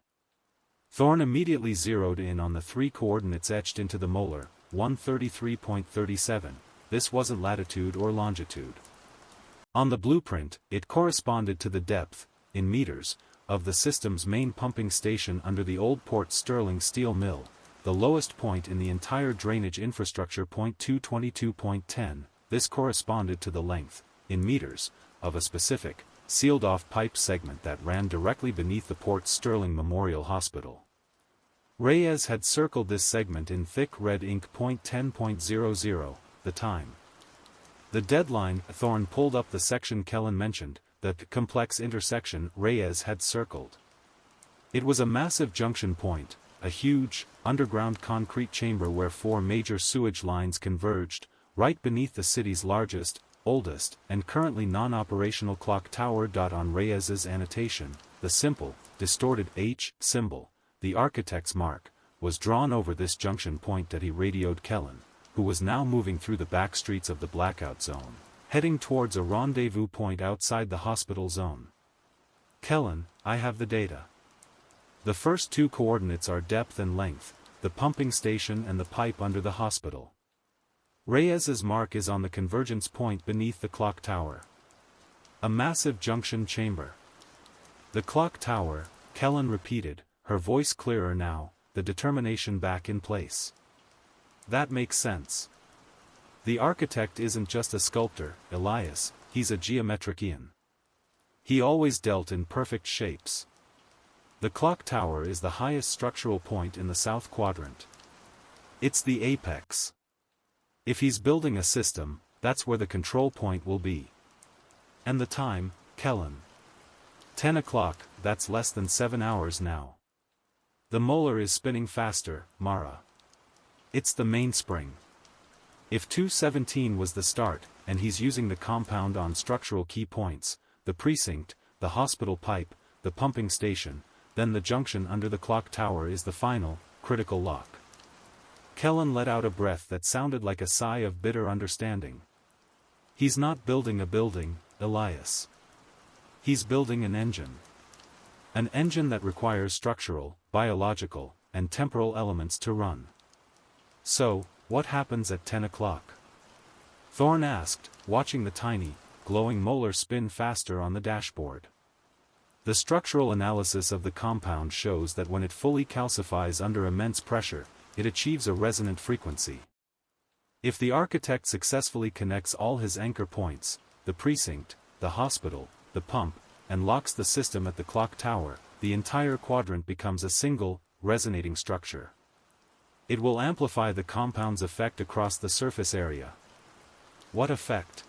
Speaker 1: Thorne immediately zeroed in on the 3 coordinates etched into the molar, 133.37, this wasn't latitude or longitude. On the blueprint, it corresponded to the depth, in meters, of the system's main pumping station under the old Port Sterling steel mill, the lowest point in the entire drainage infrastructure. 222.10, this corresponded to the length, in meters, of a specific, sealed-off pipe segment that ran directly beneath the Port Sterling Memorial Hospital. Reyes had circled this segment in thick red ink. 10.00, the time. The deadline. Thorne pulled up the section Kellen mentioned, the complex intersection Reyes had circled. It was a massive junction point, a huge, underground concrete chamber where 4 major sewage lines converged, right beneath the city's largest, oldest, and currently non-operational clock tower. On Reyes's annotation, the simple, distorted H symbol, the architect's mark, was drawn over this junction point that he radioed Kellen, who was now moving through the back streets of the blackout zone, heading towards a rendezvous point outside the hospital zone. Kellen, I have the data. The first two coordinates are depth and length, the pumping station and the pipe under the hospital. Reyes's mark is on the convergence point beneath the clock tower. A massive junction chamber. The clock tower, Kellen repeated, her voice clearer now, the determination back in place. That makes sense. The architect isn't just a sculptor, Elias, he's a geometrician. He always dealt in perfect shapes. The clock tower is the highest structural point in the south quadrant. It's the apex. If he's building a system, that's where the control point will be. And the time, Kellen. 10 o'clock, that's less than 7 hours now. The molar is spinning faster, Mara. It's the mainspring. If 217 was the start, and he's using the compound on structural key points, the precinct, the hospital pipe, the pumping station, then the junction under the clock tower is the final, critical lock. Kellen let out a breath that sounded like a sigh of bitter understanding. He's not building a building, Elias. He's building an engine. An engine that requires structural, biological, and temporal elements to run. So, what happens at 10 o'clock? Thorne asked, watching the tiny, glowing molar spin faster on the dashboard. The structural analysis of the compound shows that when it fully calcifies under immense pressure, it achieves a resonant frequency. If the architect successfully connects all his anchor points, the precinct, the hospital, the pump, and locks the system at the clock tower, the entire quadrant becomes a single, resonating structure. It will amplify the compound's effect across the surface area. What effect?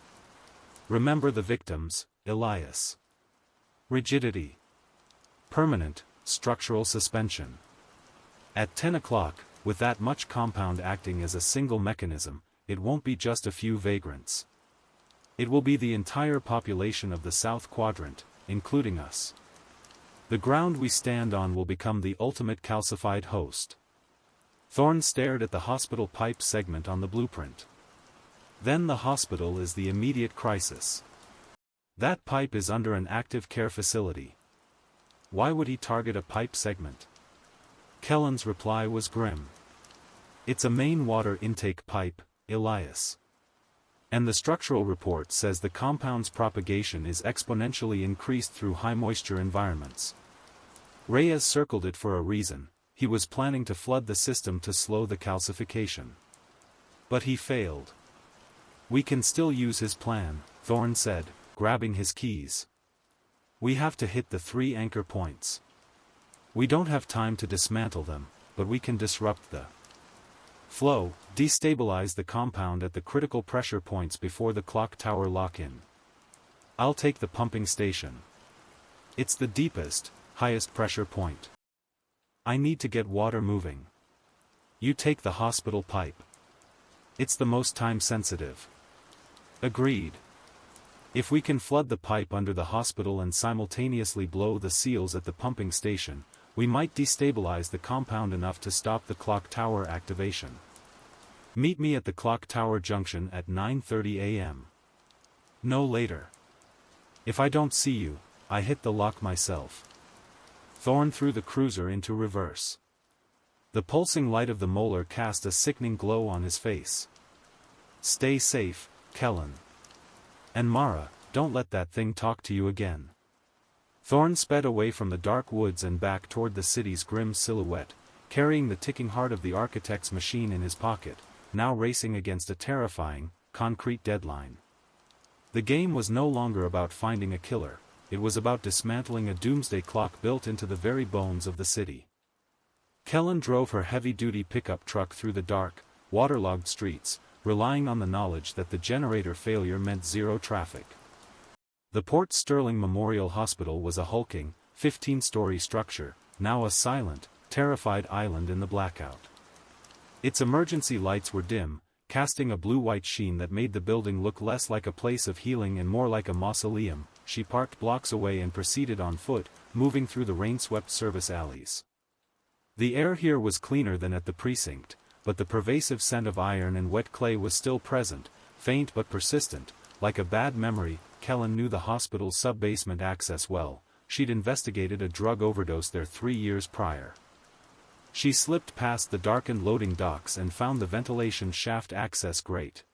Speaker 1: Remember the victims, Elias. Rigidity. Permanent, structural suspension. At 10 o'clock, with that much compound acting as a single mechanism, it won't be just a few vagrants. It will be the entire population of the South Quadrant, including us. The ground we stand on will become the ultimate calcified host. Thorne stared at the hospital pipe segment on the blueprint. Then the hospital is the immediate crisis. That pipe is under an active care facility. Why would he target a pipe segment? Kellen's reply was grim. It's a main water intake pipe, Elias. And the structural report says the compound's propagation is exponentially increased through high moisture environments. Reyes circled it for a reason. He was planning to flood the system to slow the calcification. But he failed. We can still use his plan, Thorne said, grabbing his keys. We have to hit the 3 anchor points. We don't have time to dismantle them, but we can disrupt the flow, destabilize the compound at the critical pressure points before the clock tower lock-in. I'll take the pumping station. It's the deepest, highest pressure point. I need to get water moving. You take the hospital pipe. It's the most time-sensitive. Agreed. If we can flood the pipe under the hospital and simultaneously blow the seals at the pumping station, we might destabilize the compound enough to stop the clock tower activation. Meet me at the clock tower junction at 9:30 a.m. No later. If I don't see you, I hit the lock myself. Thorne threw the cruiser into reverse. The pulsing light of the molar cast a sickening glow on his face. Stay safe, Kellen. And Mara, don't let that thing talk to you again. Thorne sped away from the dark woods and back toward the city's grim silhouette, carrying the ticking heart of the architect's machine in his pocket, now racing against a terrifying, concrete deadline. The game was no longer about finding a killer, it was about dismantling a doomsday clock built into the very bones of the city. Kellen drove her heavy-duty pickup truck through the dark, waterlogged streets, relying on the knowledge that the generator failure meant zero traffic. The Port Sterling Memorial Hospital was a hulking, 15-story structure, now a silent, terrified island in the blackout. Its emergency lights were dim, casting a blue-white sheen that made the building look less like a place of healing and more like a mausoleum, she parked blocks away and proceeded on foot, moving through the rain-swept service alleys. The air here was cleaner than at the precinct, but the pervasive scent of iron and wet clay was still present, faint but persistent. Like a bad memory, Kellen knew the hospital's sub-basement access well. She'd investigated a drug overdose there 3 years prior. She slipped past the darkened loading docks and found the ventilation shaft access grate.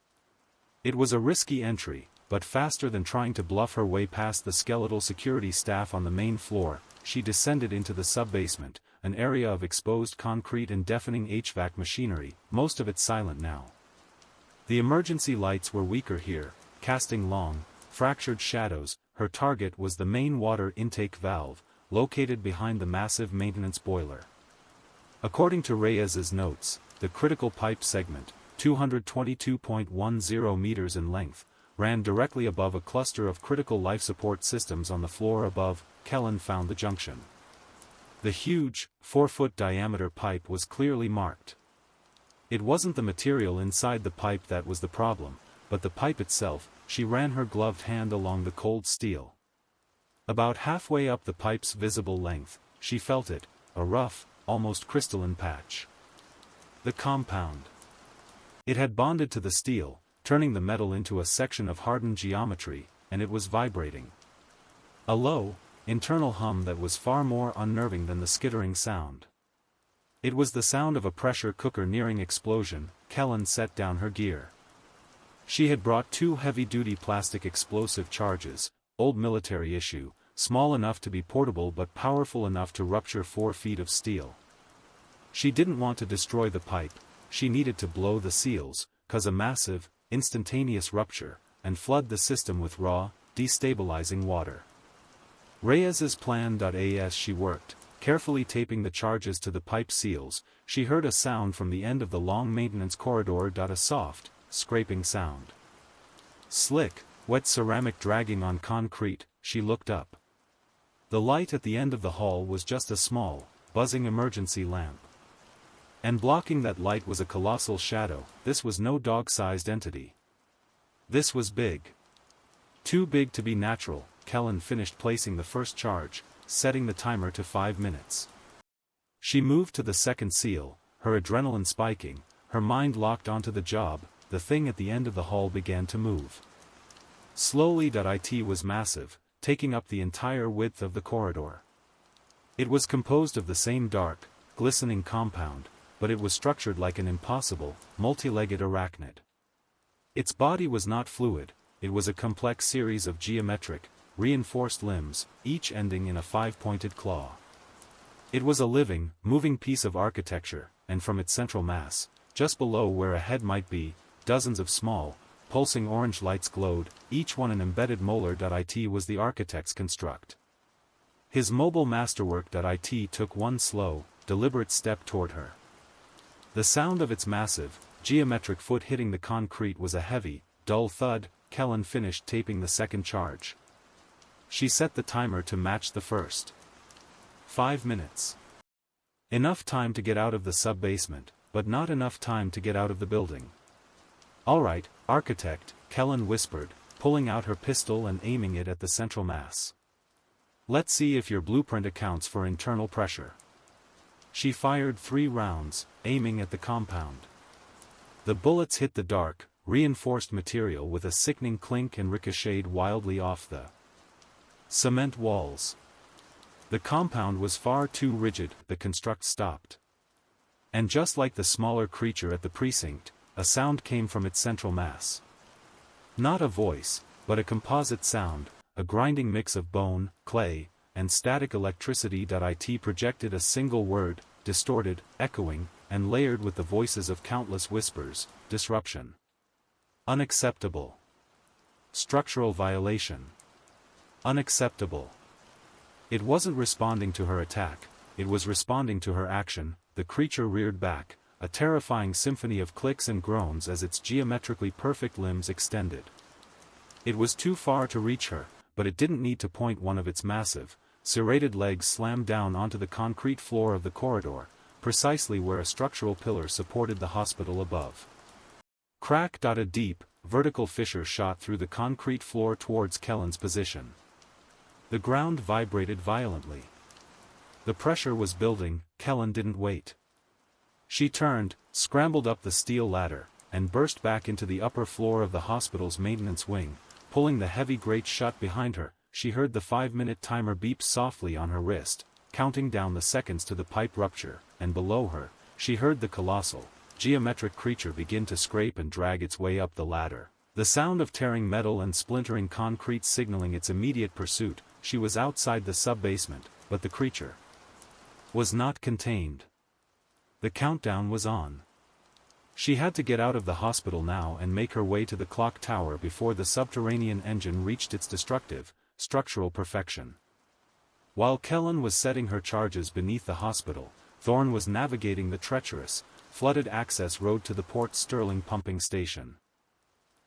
Speaker 1: It was a risky entry, but faster than trying to bluff her way past the skeletal security staff on the main floor, she descended into the sub-basement, an area of exposed concrete and deafening HVAC machinery, most of it silent now. The emergency lights were weaker here, casting long, fractured shadows. Her target was the main water intake valve, located behind the massive maintenance boiler. According to Reyes's notes, the critical pipe segment, 222.10 meters in length, ran directly above a cluster of critical life support systems on the floor above. Kellen found the junction. The huge, 4-foot diameter pipe was clearly marked. It wasn't the material inside the pipe that was the problem, but the pipe itself. She ran her gloved hand along the cold steel. About halfway up the pipe's visible length, she felt it, a rough, almost crystalline patch. The compound. It had bonded to the steel, turning the metal into a section of hardened geometry, and it was vibrating. A low, internal hum that was far more unnerving than the skittering sound. It was the sound of a pressure cooker nearing explosion. Kellen set down her gear. She had brought 2 heavy-duty plastic explosive charges, old military issue, small enough to be portable but powerful enough to rupture 4 feet of steel. She didn't want to destroy the pipe, she needed to blow the seals, cause a massive, instantaneous rupture, and flood the system with raw, destabilizing water. Reyes's plan. As she worked, carefully taping the charges to the pipe seals, she heard a sound from the end of the long maintenance corridor. A soft, scraping sound. Slick, wet ceramic dragging on concrete. She looked up. The light at the end of the hall was just a small, buzzing emergency lamp. And blocking that light was a colossal shadow. This was no dog-sized entity. This was big. Too big to be natural. Kellen finished placing the first charge, setting the timer to 5 minutes. She moved to the second seal, her adrenaline spiking, her mind locked onto the job. The thing at the end of the hall began to move. Slowly. It was massive, taking up the entire width of the corridor. It was composed of the same dark, glistening compound, but it was structured like an impossible, multi-legged arachnid. Its body was not fluid, it was a complex series of geometric, reinforced limbs, each ending in a 5-pointed claw. It was a living, moving piece of architecture, and from its central mass, just below where a head might be, dozens of small, pulsing orange lights glowed, each one an embedded molar. It was the architect's construct. His mobile masterwork. It took one slow, deliberate step toward her. The sound of its massive, geometric foot hitting the concrete was a heavy, dull thud. Kellen finished taping the second charge. She set the timer to match the first. 5 minutes. Enough time to get out of the sub-basement, but not enough time to get out of the building. "All right, architect," Kellen whispered, pulling out her pistol and aiming it at the central mass. "Let's see if your blueprint accounts for internal pressure." She fired 3 rounds, aiming at the compound. The bullets hit the dark, reinforced material with a sickening clink and ricocheted wildly off the cement walls. The compound was far too rigid. The construct stopped. And just like the smaller creature at the precinct, a sound came from its central mass. Not a voice, but a composite sound, a grinding mix of bone, clay, and static electricity. It projected a single word, distorted, echoing, and layered with the voices of countless whispers: disruption. Unacceptable. Structural violation. Unacceptable. It wasn't responding to her attack, it was responding to her action. The creature reared back, a terrifying symphony of clicks and groans as its geometrically perfect limbs extended. It was too far to reach her, but it didn't need to point. One of its massive, serrated legs slammed down onto the concrete floor of the corridor, precisely where a structural pillar supported the hospital above. Crack. A deep, vertical fissure shot through the concrete floor towards Kellen's position. The ground vibrated violently. The pressure was building. Kellen didn't wait. She turned, scrambled up the steel ladder, and burst back into the upper floor of the hospital's maintenance wing, pulling the heavy grate shut behind her. She heard the 5-minute timer beep softly on her wrist, counting down the seconds to the pipe rupture, and below her, she heard the colossal, geometric creature begin to scrape and drag its way up the ladder. The sound of tearing metal and splintering concrete signaling its immediate pursuit. She was outside the sub-basement, but the creature was not contained. The countdown was on. She had to get out of the hospital now and make her way to the clock tower before the subterranean engine reached its destructive, structural perfection. While Kellen was setting her charges beneath the hospital, Thorne was navigating the treacherous, flooded access road to the Port Sterling pumping station.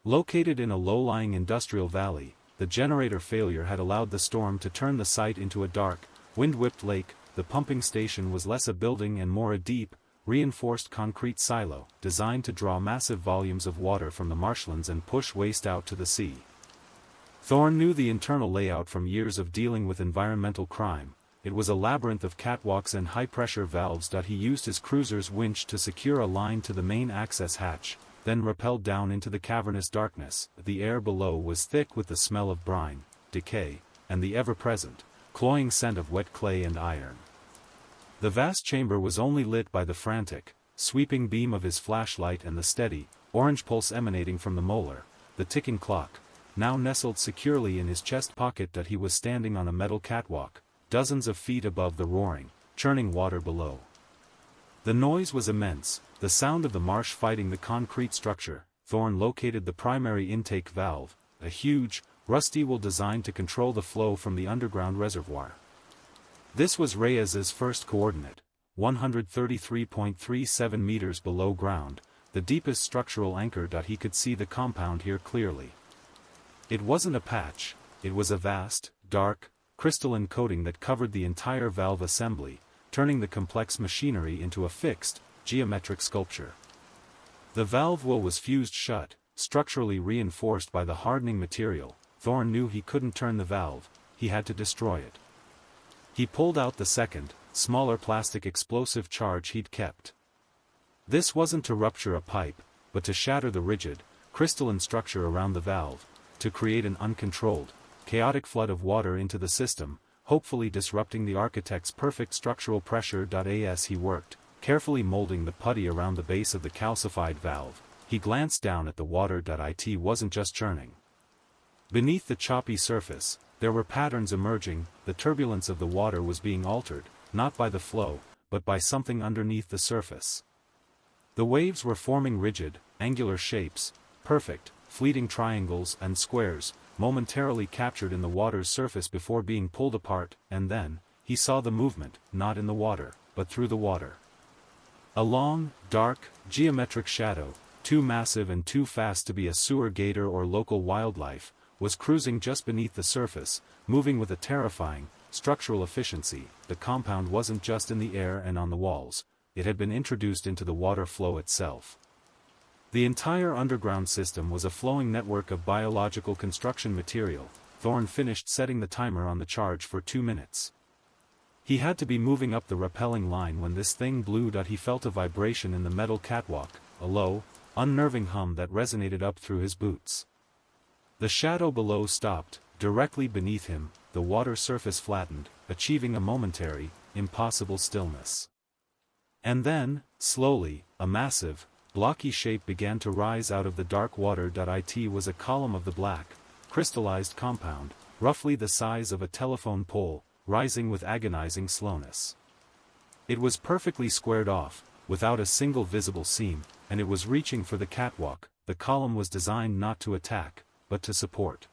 Speaker 1: Located in a low-lying industrial valley, the generator failure had allowed the storm to turn the site into a dark, wind-whipped lake. The pumping station was less a building and more a deep, reinforced concrete silo, designed to draw massive volumes of water from the marshlands and push waste out to the sea. Thorne knew the internal layout from years of dealing with environmental crime. It was a labyrinth of catwalks and high-pressure valves. He used his cruiser's winch to secure a line to the main access hatch, then rappelled down into the cavernous darkness. The air below was thick with the smell of brine, decay, and the ever-present, cloying scent of wet clay and iron. The vast chamber was only lit by the frantic, sweeping beam of his flashlight and the steady, orange pulse emanating from the molar, the ticking clock, now nestled securely in his chest pocket. He was standing on a metal catwalk, dozens of feet above the roaring, churning water below. The noise was immense, the sound of the marsh fighting the concrete structure. Thorne located the primary intake valve, a huge, rusty wheel designed to control the flow from the underground reservoir. This was Reyes's first coordinate, 133.37 meters below ground, the deepest structural anchor. He could see the compound here clearly. It wasn't a patch, it was a vast, dark, crystalline coating that covered the entire valve assembly, turning the complex machinery into a fixed, geometric sculpture. The valve wheel was fused shut, structurally reinforced by the hardening material. Thorne knew he couldn't turn the valve, he had to destroy it. He pulled out the second, smaller plastic explosive charge he'd kept. This wasn't to rupture a pipe, but to shatter the rigid, crystalline structure around the valve, to create an uncontrolled, chaotic flood of water into the system, hopefully disrupting the architect's perfect structural pressure. As he worked, carefully molding the putty around the base of the calcified valve, he glanced down at the water. It wasn't just churning. Beneath the choppy surface, there were patterns emerging. The turbulence of the water was being altered, not by the flow, but by something underneath the surface. The waves were forming rigid, angular shapes, perfect, fleeting triangles and squares, momentarily captured in the water's surface before being pulled apart. And then, he saw the movement, not in the water, but through the water. A long, dark, geometric shadow, too massive and too fast to be a sewer gator or local wildlife, was cruising just beneath the surface, moving with a terrifying, structural efficiency. The compound wasn't just in the air and on the walls, it had been introduced into the water flow itself. The entire underground system was a flowing network of biological construction material. Thorne finished setting the timer on the charge for 2 minutes. He had to be moving up the rappelling line when this thing blew. He felt a vibration in the metal catwalk, a low, unnerving hum that resonated up through his boots. The shadow below stopped, directly beneath him. The water surface flattened, achieving a momentary, impossible stillness. And then, slowly, a massive, blocky shape began to rise out of the dark water. It was a column of the black, crystallized compound, roughly the size of a telephone pole, rising with agonizing slowness. It was perfectly squared off, without a single visible seam, and it was reaching for the catwalk. The column was designed not to attack, but to support.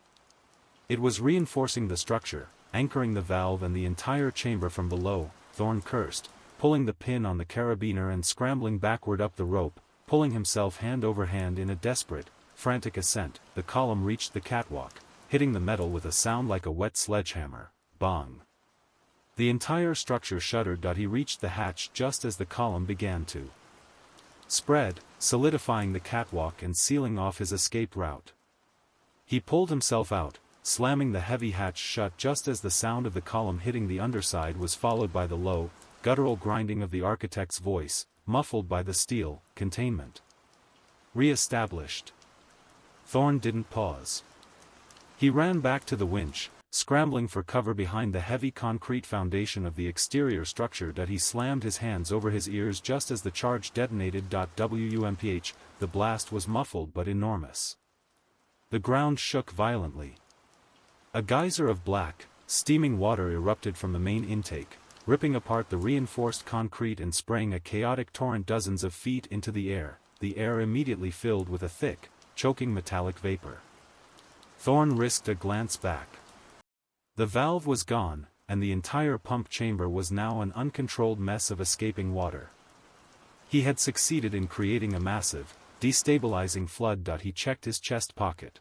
Speaker 1: It was reinforcing the structure, anchoring the valve and the entire chamber from below. Thorne cursed, pulling the pin on the carabiner and scrambling backward up the rope, pulling himself hand over hand in a desperate, frantic ascent. The column reached the catwalk, hitting the metal with a sound like a wet sledgehammer. Bang! The entire structure shuddered. He reached the hatch just as the column began to spread, solidifying the catwalk and sealing off his escape route. He pulled himself out, slamming the heavy hatch shut just as the sound of the column hitting the underside was followed by the low, guttural grinding of the architect's voice, muffled by the steel. Containment re-established. Thorne didn't pause. He ran back to the winch, scrambling for cover behind the heavy concrete foundation of the exterior structure. He slammed his hands over his ears just as the charge detonated. Whumph, the blast was muffled but enormous. The ground shook violently. A geyser of black, steaming water erupted from the main intake, ripping apart the reinforced concrete and spraying a chaotic torrent dozens of feet into the air immediately filled with a thick, choking metallic vapor. Thorne risked a glance back. The valve was gone, and the entire pump chamber was now an uncontrolled mess of escaping water. He had succeeded in creating a massive, destabilizing flood. He checked his chest pocket.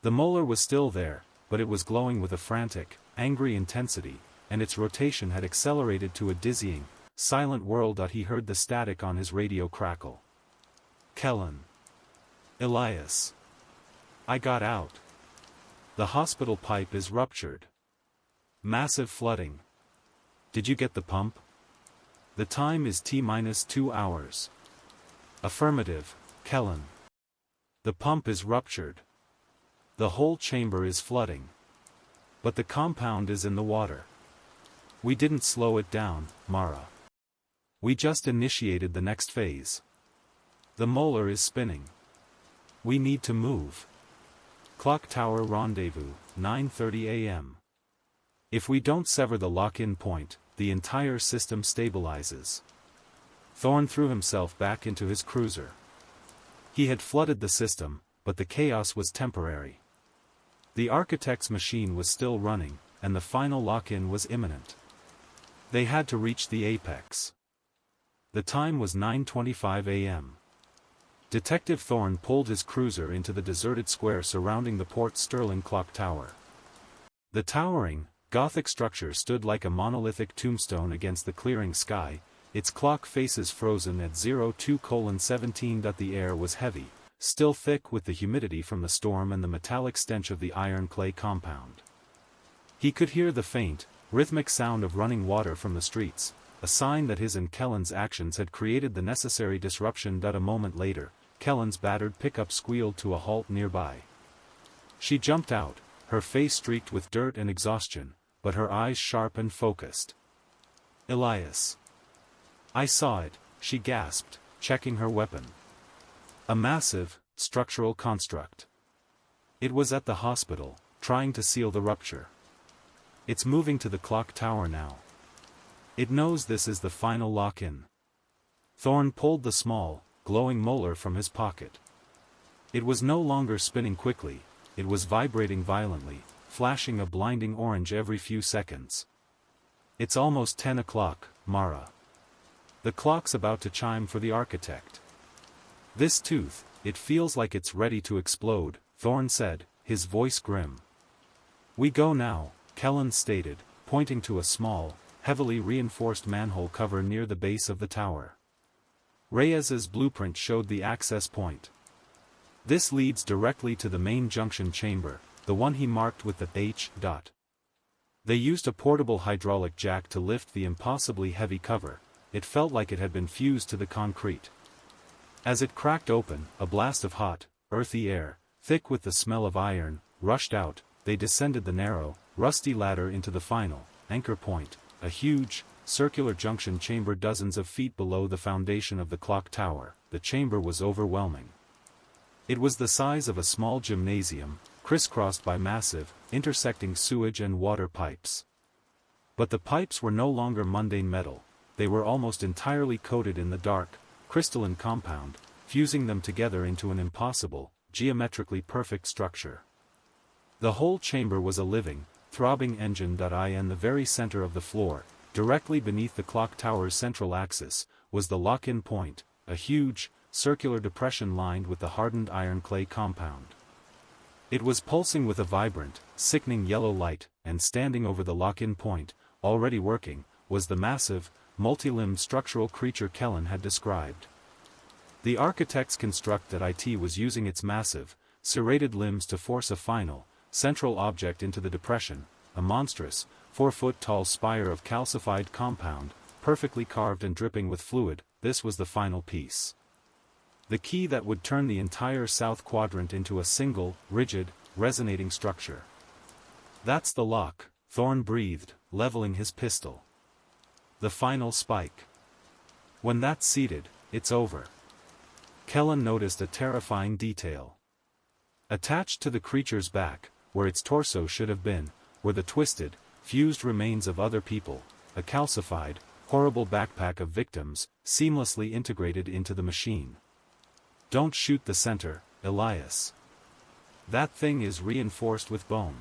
Speaker 1: The molar was still there, but it was glowing with a frantic, angry intensity, and its rotation had accelerated to a dizzying, silent whirl. He heard the static on his radio crackle. Kellen. Elias. I got out. The hospital pipe is ruptured. Massive flooding. Did you get the pump? The time is T-2 hours. Affirmative, Kellen. The pump is ruptured. The whole chamber is flooding. But the compound is in the water. We didn't slow it down, Mara. We just initiated the next phase. The molar is spinning. We need to move. Clock tower rendezvous, 9:30 a.m. If we don't sever the lock-in point, the entire system stabilizes. Thorne threw himself back into his cruiser. He had flooded the system, but the chaos was temporary. The architect's machine was still running, and the final lock-in was imminent. They had to reach the apex. The time was 9:25 a.m. Detective Thorne pulled his cruiser into the deserted square surrounding the Port Sterling clock tower. The towering, Gothic structure stood like a monolithic tombstone against the clearing sky, its clock faces frozen at 02:17. The air was heavy, still thick with the humidity from the storm and the metallic stench of the iron-clay compound. He could hear the faint, rhythmic sound of running water from the streets, a sign that his and Kellen's actions had created the necessary disruption. A moment later, Kellen's battered pickup squealed to a halt nearby. She jumped out, her face streaked with dirt and exhaustion, but her eyes sharp and focused. Elias. I saw it, she gasped, checking her weapon. A massive, structural construct. It was at the hospital, trying to seal the rupture. It's moving to the clock tower now. It knows this is the final lock-in. Thorne pulled the small, glowing molar from his pocket. It was no longer spinning quickly, it was vibrating violently, flashing a blinding orange every few seconds. It's almost 10 o'clock, Mara. The clock's about to chime for the architect. This tooth, it feels like it's ready to explode, Thorne said, his voice grim. We go now, Kellen stated, pointing to a small, heavily reinforced manhole cover near the base of the tower. Reyes's blueprint showed the access point. This leads directly to the main junction chamber, the one he marked with the H. They used a portable hydraulic jack to lift the impossibly heavy cover. It felt like it had been fused to the concrete. As it cracked open, a blast of hot, earthy air, thick with the smell of iron, rushed out. They descended the narrow, rusty ladder into the final, anchor point, a huge, circular junction chamber dozens of feet below the foundation of the clock tower. The chamber was overwhelming. It was the size of a small gymnasium, crisscrossed by massive, intersecting sewage and water pipes. But the pipes were no longer mundane metal, they were almost entirely coated in the dark, crystalline compound, fusing them together into an impossible, geometrically perfect structure. The whole chamber was a living, throbbing engine. In the very center of the floor, directly beneath the clock tower's central axis, was the lock-in point, a huge, circular depression lined with the hardened iron-clay compound. It was pulsing with a vibrant, sickening yellow light, and standing over the lock-in point, already working, was the massive, multi-limbed structural creature Kellen had described. The architect's construct at IT was using its massive, serrated limbs to force a final, central object into the depression, a monstrous, 4-foot-tall spire of calcified compound, perfectly carved and dripping with fluid. This was the final piece. The key that would turn the entire south quadrant into a single, rigid, resonating structure. "That's the lock," Thorne breathed, leveling his pistol. "The final spike. When that's seated, it's over." Kellen noticed a terrifying detail. Attached to the creature's back, where its torso should have been, were the twisted, fused remains of other people, a calcified, horrible backpack of victims, seamlessly integrated into the machine. "Don't shoot the center, Elias. That thing is reinforced with bone.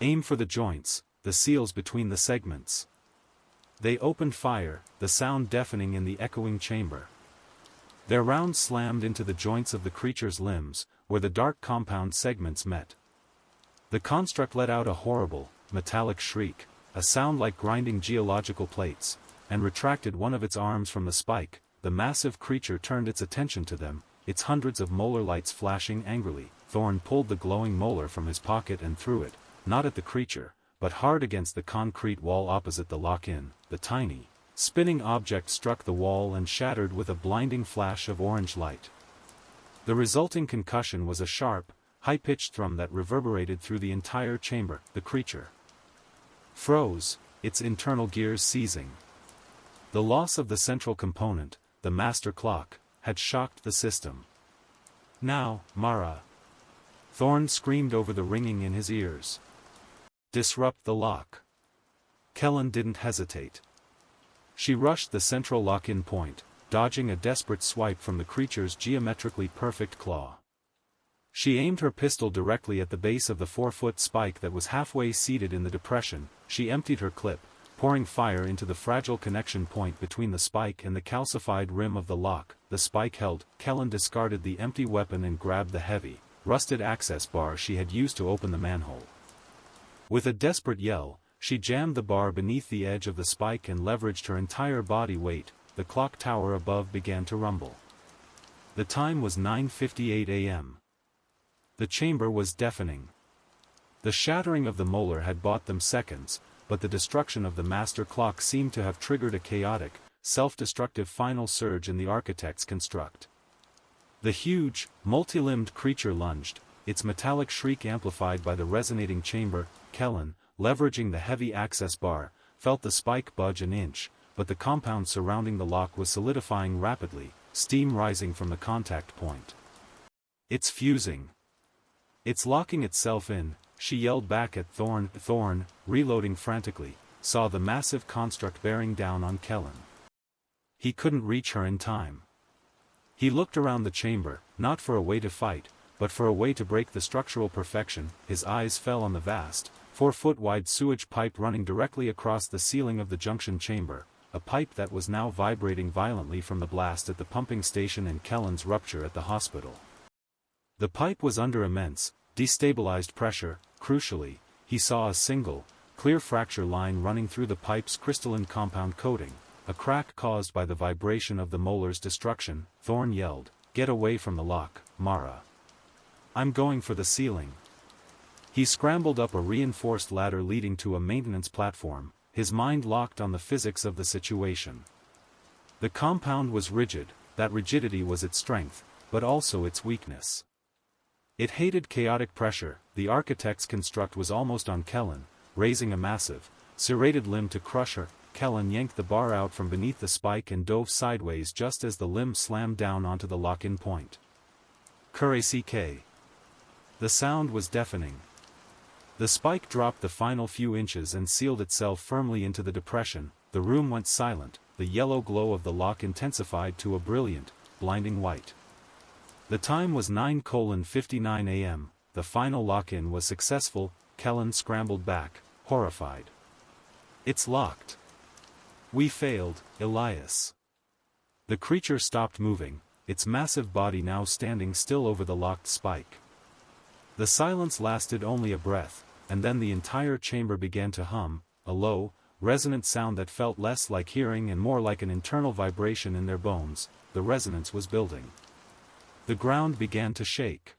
Speaker 1: Aim for the joints, the seals between the segments." They opened fire, the sound deafening in the echoing chamber. Their rounds slammed into the joints of the creature's limbs, where the dark compound segments met. The construct let out a horrible, metallic shriek, a sound like grinding geological plates, and retracted one of its arms from the spike. The massive creature turned its attention to them, its hundreds of molar lights flashing angrily. Thorne pulled the glowing molar from his pocket and threw it, not at the creature, but hard against the concrete wall opposite the lock-in. The tiny, spinning object struck the wall and shattered with a blinding flash of orange light. The resulting concussion was a sharp, high-pitched thrum that reverberated through the entire chamber. The creature froze, its internal gears seizing. The loss of the central component, the master clock, had shocked the system. "Now, Mara!" Thorne screamed over the ringing in his ears. "Disrupt the lock." Kellen didn't hesitate. She rushed the central lock-in point, dodging a desperate swipe from the creature's geometrically perfect claw. She aimed her pistol directly at the base of the 4-foot spike that was halfway seated in the depression. She emptied her clip, pouring fire into the fragile connection point between the spike and the calcified rim of the lock. The spike held. Kellen discarded the empty weapon and grabbed the heavy, rusted access bar she had used to open the manhole. With a desperate yell, she jammed the bar beneath the edge of the spike and leveraged her entire body weight. The clock tower above began to rumble. The time was 9:58 a.m. The chamber was deafening. The shattering of the molar had bought them seconds, but the destruction of the master clock seemed to have triggered a chaotic, self-destructive final surge in the architect's construct. The huge, multi-limbed creature lunged, its metallic shriek amplified by the resonating chamber. Kellen, leveraging the heavy access bar, felt the spike budge an inch, but the compound surrounding the lock was solidifying rapidly, steam rising from the contact point. "It's fusing. It's locking itself in," she yelled back at Thorne. Thorne, reloading frantically, saw the massive construct bearing down on Kellen. He couldn't reach her in time. He looked around the chamber, not for a way to fight, but for a way to break the structural perfection. His eyes fell on the vast, 4-foot-wide sewage pipe running directly across the ceiling of the junction chamber, a pipe that was now vibrating violently from the blast at the pumping station and Kellen's rupture at the hospital. The pipe was under immense, destabilized pressure. Crucially, he saw a single, clear fracture line running through the pipe's crystalline compound coating, a crack caused by the vibration of the molar's destruction. Thorne yelled, "Get away from the lock, Mara. I'm going for the ceiling." He scrambled up a reinforced ladder leading to a maintenance platform, his mind locked on the physics of the situation. The compound was rigid. That rigidity was its strength, but also its weakness. It hated chaotic pressure. The architect's construct was almost on Kellen, raising a massive, serrated limb to crush her. Kellen yanked the bar out from beneath the spike and dove sideways just as the limb slammed down onto the lock-in point. Crack. The sound was deafening. The spike dropped the final few inches and sealed itself firmly into the depression. The room went silent. The yellow glow of the lock intensified to a brilliant, blinding white. The time was 9:59 a.m. The final lock-in was successful. Kellen scrambled back, horrified. "It's locked. We failed, Elias." The creature stopped moving, its massive body now standing still over the locked spike. The silence lasted only a breath, and then the entire chamber began to hum, a low, resonant sound that felt less like hearing and more like an internal vibration in their bones. The resonance was building. The ground began to shake.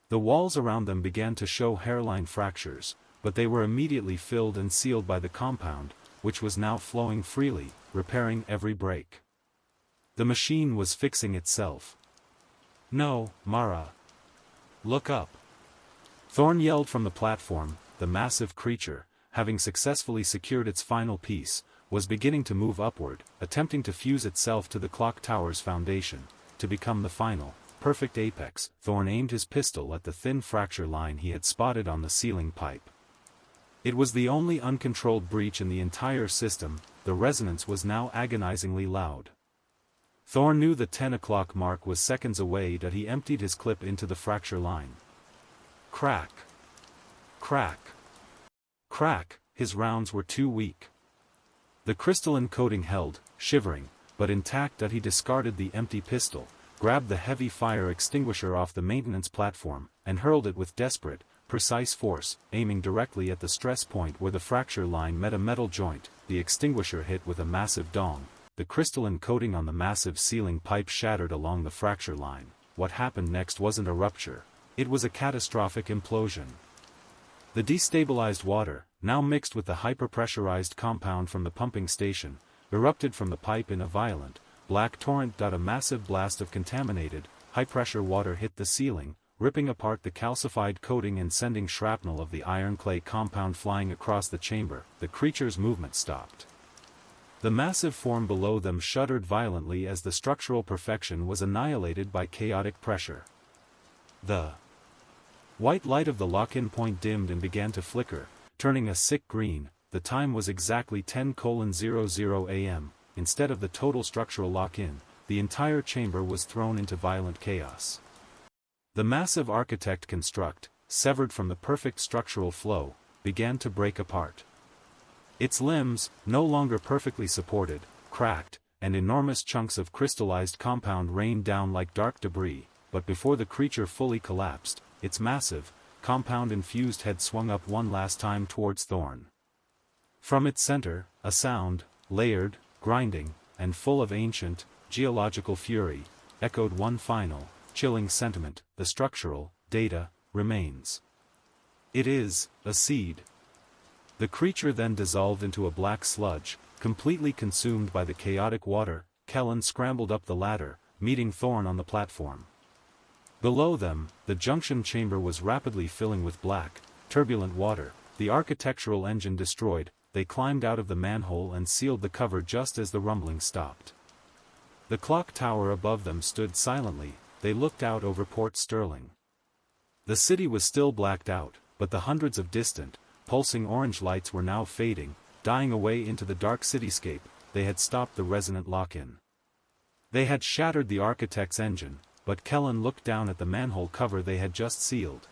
Speaker 1: The walls around them began to show hairline fractures, but they were immediately filled and sealed by the compound, which was now flowing freely, repairing every break. The machine was fixing itself. "No, Mara. Look up." Thorn yelled from the platform. The massive creature, having successfully secured its final piece, was beginning to move upward, attempting to fuse itself to the clock tower's foundation, to become the final, perfect apex. Thorn aimed his pistol at the thin fracture line he had spotted on the ceiling pipe. It was the only uncontrolled breach in the entire system. The resonance was now agonizingly loud. Thorn knew the 10 o'clock mark was seconds away, that he emptied his clip into the fracture line. Crack. Crack. Crack. His rounds were too weak. The crystalline coating held, shivering, but intact. That he discarded the empty pistol, grabbed the heavy fire extinguisher off the maintenance platform, and hurled it with desperate, precise force, aiming directly at the stress point where the fracture line met a metal joint. The extinguisher hit with a massive dong. The crystalline coating on the massive ceiling pipe shattered along the fracture line. What happened next wasn't a rupture. It was a catastrophic implosion. The destabilized water, now mixed with the hyperpressurized compound from the pumping station, erupted from the pipe in a violent, black torrent. A massive blast of contaminated, high-pressure water hit the ceiling, ripping apart the calcified coating and sending shrapnel of the iron-clay compound flying across the chamber. The creature's movement stopped. The massive form below them shuddered violently as the structural perfection was annihilated by chaotic pressure. The white light of the lock-in point dimmed and began to flicker, turning a sick green. The time was exactly 10:00 a.m. Instead of the total structural lock-in, the entire chamber was thrown into violent chaos. The massive architect construct, severed from the perfect structural flow, began to break apart. Its limbs, no longer perfectly supported, cracked, and enormous chunks of crystallized compound rained down like dark debris. But before the creature fully collapsed, its massive, compound-infused head swung up one last time towards Thorn. From its center, a sound, layered, grinding, and full of ancient, geological fury, echoed one final, chilling sentiment: the structural data remains. It is a seed. The creature then dissolved into a black sludge, completely consumed by the chaotic water. Kellen scrambled up the ladder, meeting Thorn on the platform. Below them, the junction chamber was rapidly filling with black, turbulent water, the architectural engine destroyed. They climbed out of the manhole and sealed the cover just as the rumbling stopped. The clock tower above them stood silently. They looked out over Port Sterling. The city was still blacked out, but the hundreds of distant, pulsing orange lights were now fading, dying away into the dark cityscape. They had stopped the resonant lock-in. They had shattered the architect's engine, but Kellen looked down at the manhole cover they had just sealed.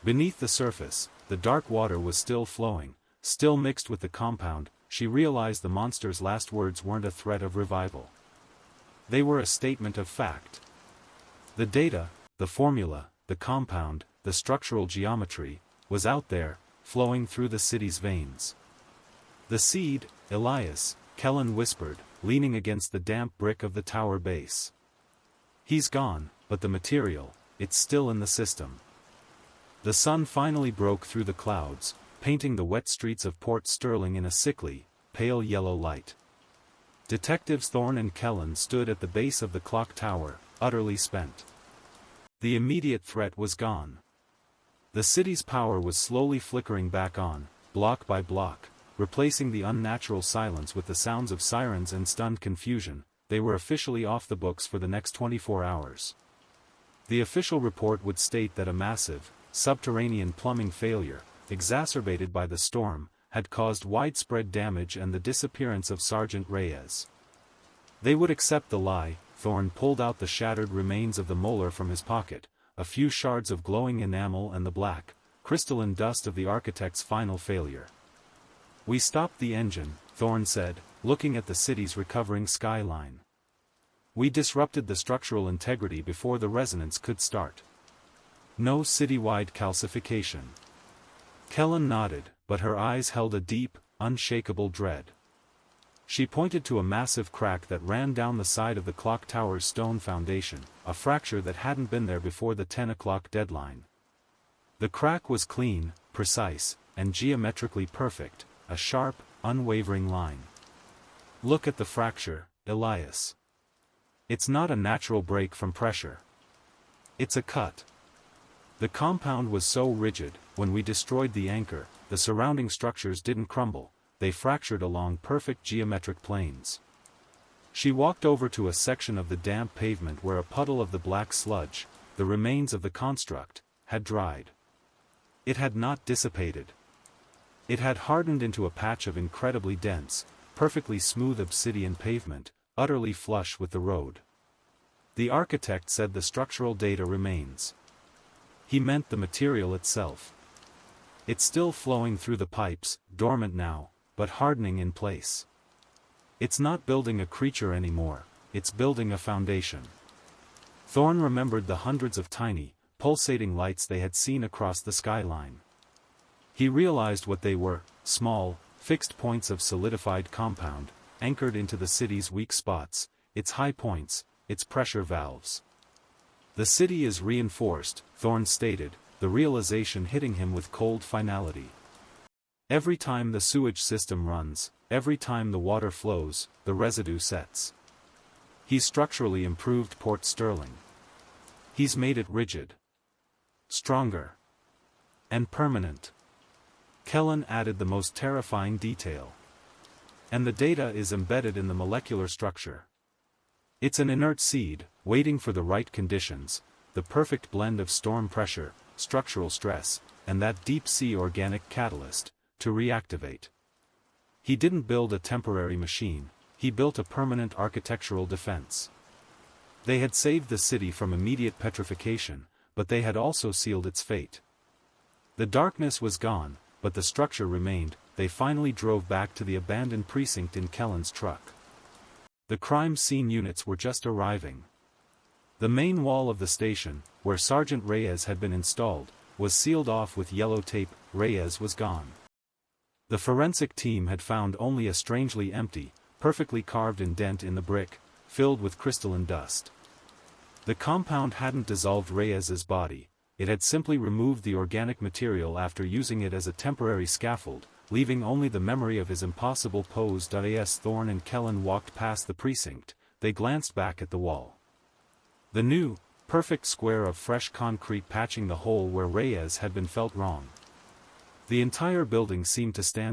Speaker 1: Beneath the surface, the dark water was still flowing, still mixed with the compound. She realized the monster's last words weren't a threat of revival. They were a statement of fact. The data, the formula, the compound, the structural geometry, was out there, flowing through the city's veins. "The seed, Elias," Kellen whispered, leaning against the damp brick of the tower base. "He's gone, but the material, it's still in the system." The sun finally broke through the clouds, painting the wet streets of Port Sterling in a sickly, pale yellow light. Detectives Thorn and Kellen stood at the base of the clock tower, utterly spent. The immediate threat was gone. The city's power was slowly flickering back on, block by block, replacing the unnatural silence with the sounds of sirens and stunned confusion. They were officially off the books for the next 24 hours. The official report would state that a massive, subterranean plumbing failure, exacerbated by the storm, had caused widespread damage and the disappearance of Sergeant Reyes. They would accept the lie. Thorn pulled out the shattered remains of the molar from his pocket, a few shards of glowing enamel and the black, crystalline dust of the architect's final failure. "We stopped the engine," Thorn said, looking at the city's recovering skyline. "We disrupted the structural integrity before the resonance could start. No citywide calcification." Kellen nodded, but her eyes held a deep, unshakable dread. She pointed to a massive crack that ran down the side of the clock tower's stone foundation, a fracture that hadn't been there before the 10 o'clock deadline. The crack was clean, precise, and geometrically perfect, a sharp, unwavering line. "Look at the fracture, Elias. It's not a natural break from pressure. It's a cut." The compound was so rigid, when we destroyed the anchor, the surrounding structures didn't crumble, they fractured along perfect geometric planes. She walked over to a section of the damp pavement where a puddle of the black sludge, the remains of the construct, had dried. It had not dissipated. It had hardened into a patch of incredibly dense, perfectly smooth obsidian pavement, utterly flush with the road. The architect said the structural data remains. He meant the material itself. It's still flowing through the pipes, dormant now, but hardening in place. It's not building a creature anymore, it's building a foundation. Thorne remembered the hundreds of tiny, pulsating lights they had seen across the skyline. He realized what they were: small, fixed points of solidified compound, anchored into the city's weak spots, its high points, its pressure valves. "The city is reinforced," Thorne stated, the realization hitting him with cold finality. "Every time the sewage system runs, every time the water flows, the residue sets. He's structurally improved Port Sterling. He's made it rigid, stronger, and permanent." Kellen added the most terrifying detail. "And the data is embedded in the molecular structure. It's an inert seed, waiting for the right conditions, the perfect blend of storm pressure, structural stress, and that deep-sea organic catalyst, to reactivate." He didn't build a temporary machine, he built a permanent architectural defense. They had saved the city from immediate petrification, but they had also sealed its fate. The darkness was gone, but the structure remained. They finally drove back to the abandoned precinct in Kellen's truck. The crime scene units were just arriving. The main wall of the station, where Sergeant Reyes had been installed, was sealed off with yellow tape. Reyes was gone. The forensic team had found only a strangely empty, perfectly carved indent in the brick, filled with crystalline dust. The compound hadn't dissolved Reyes's body, it had simply removed the organic material after using it as a temporary scaffold, leaving only the memory of his impossible pose. As Thorne and Kellen walked past the precinct, they glanced back at the wall. The new, perfect square of fresh concrete patching the hole where Reyes had been felt wrong. The entire building seemed to stand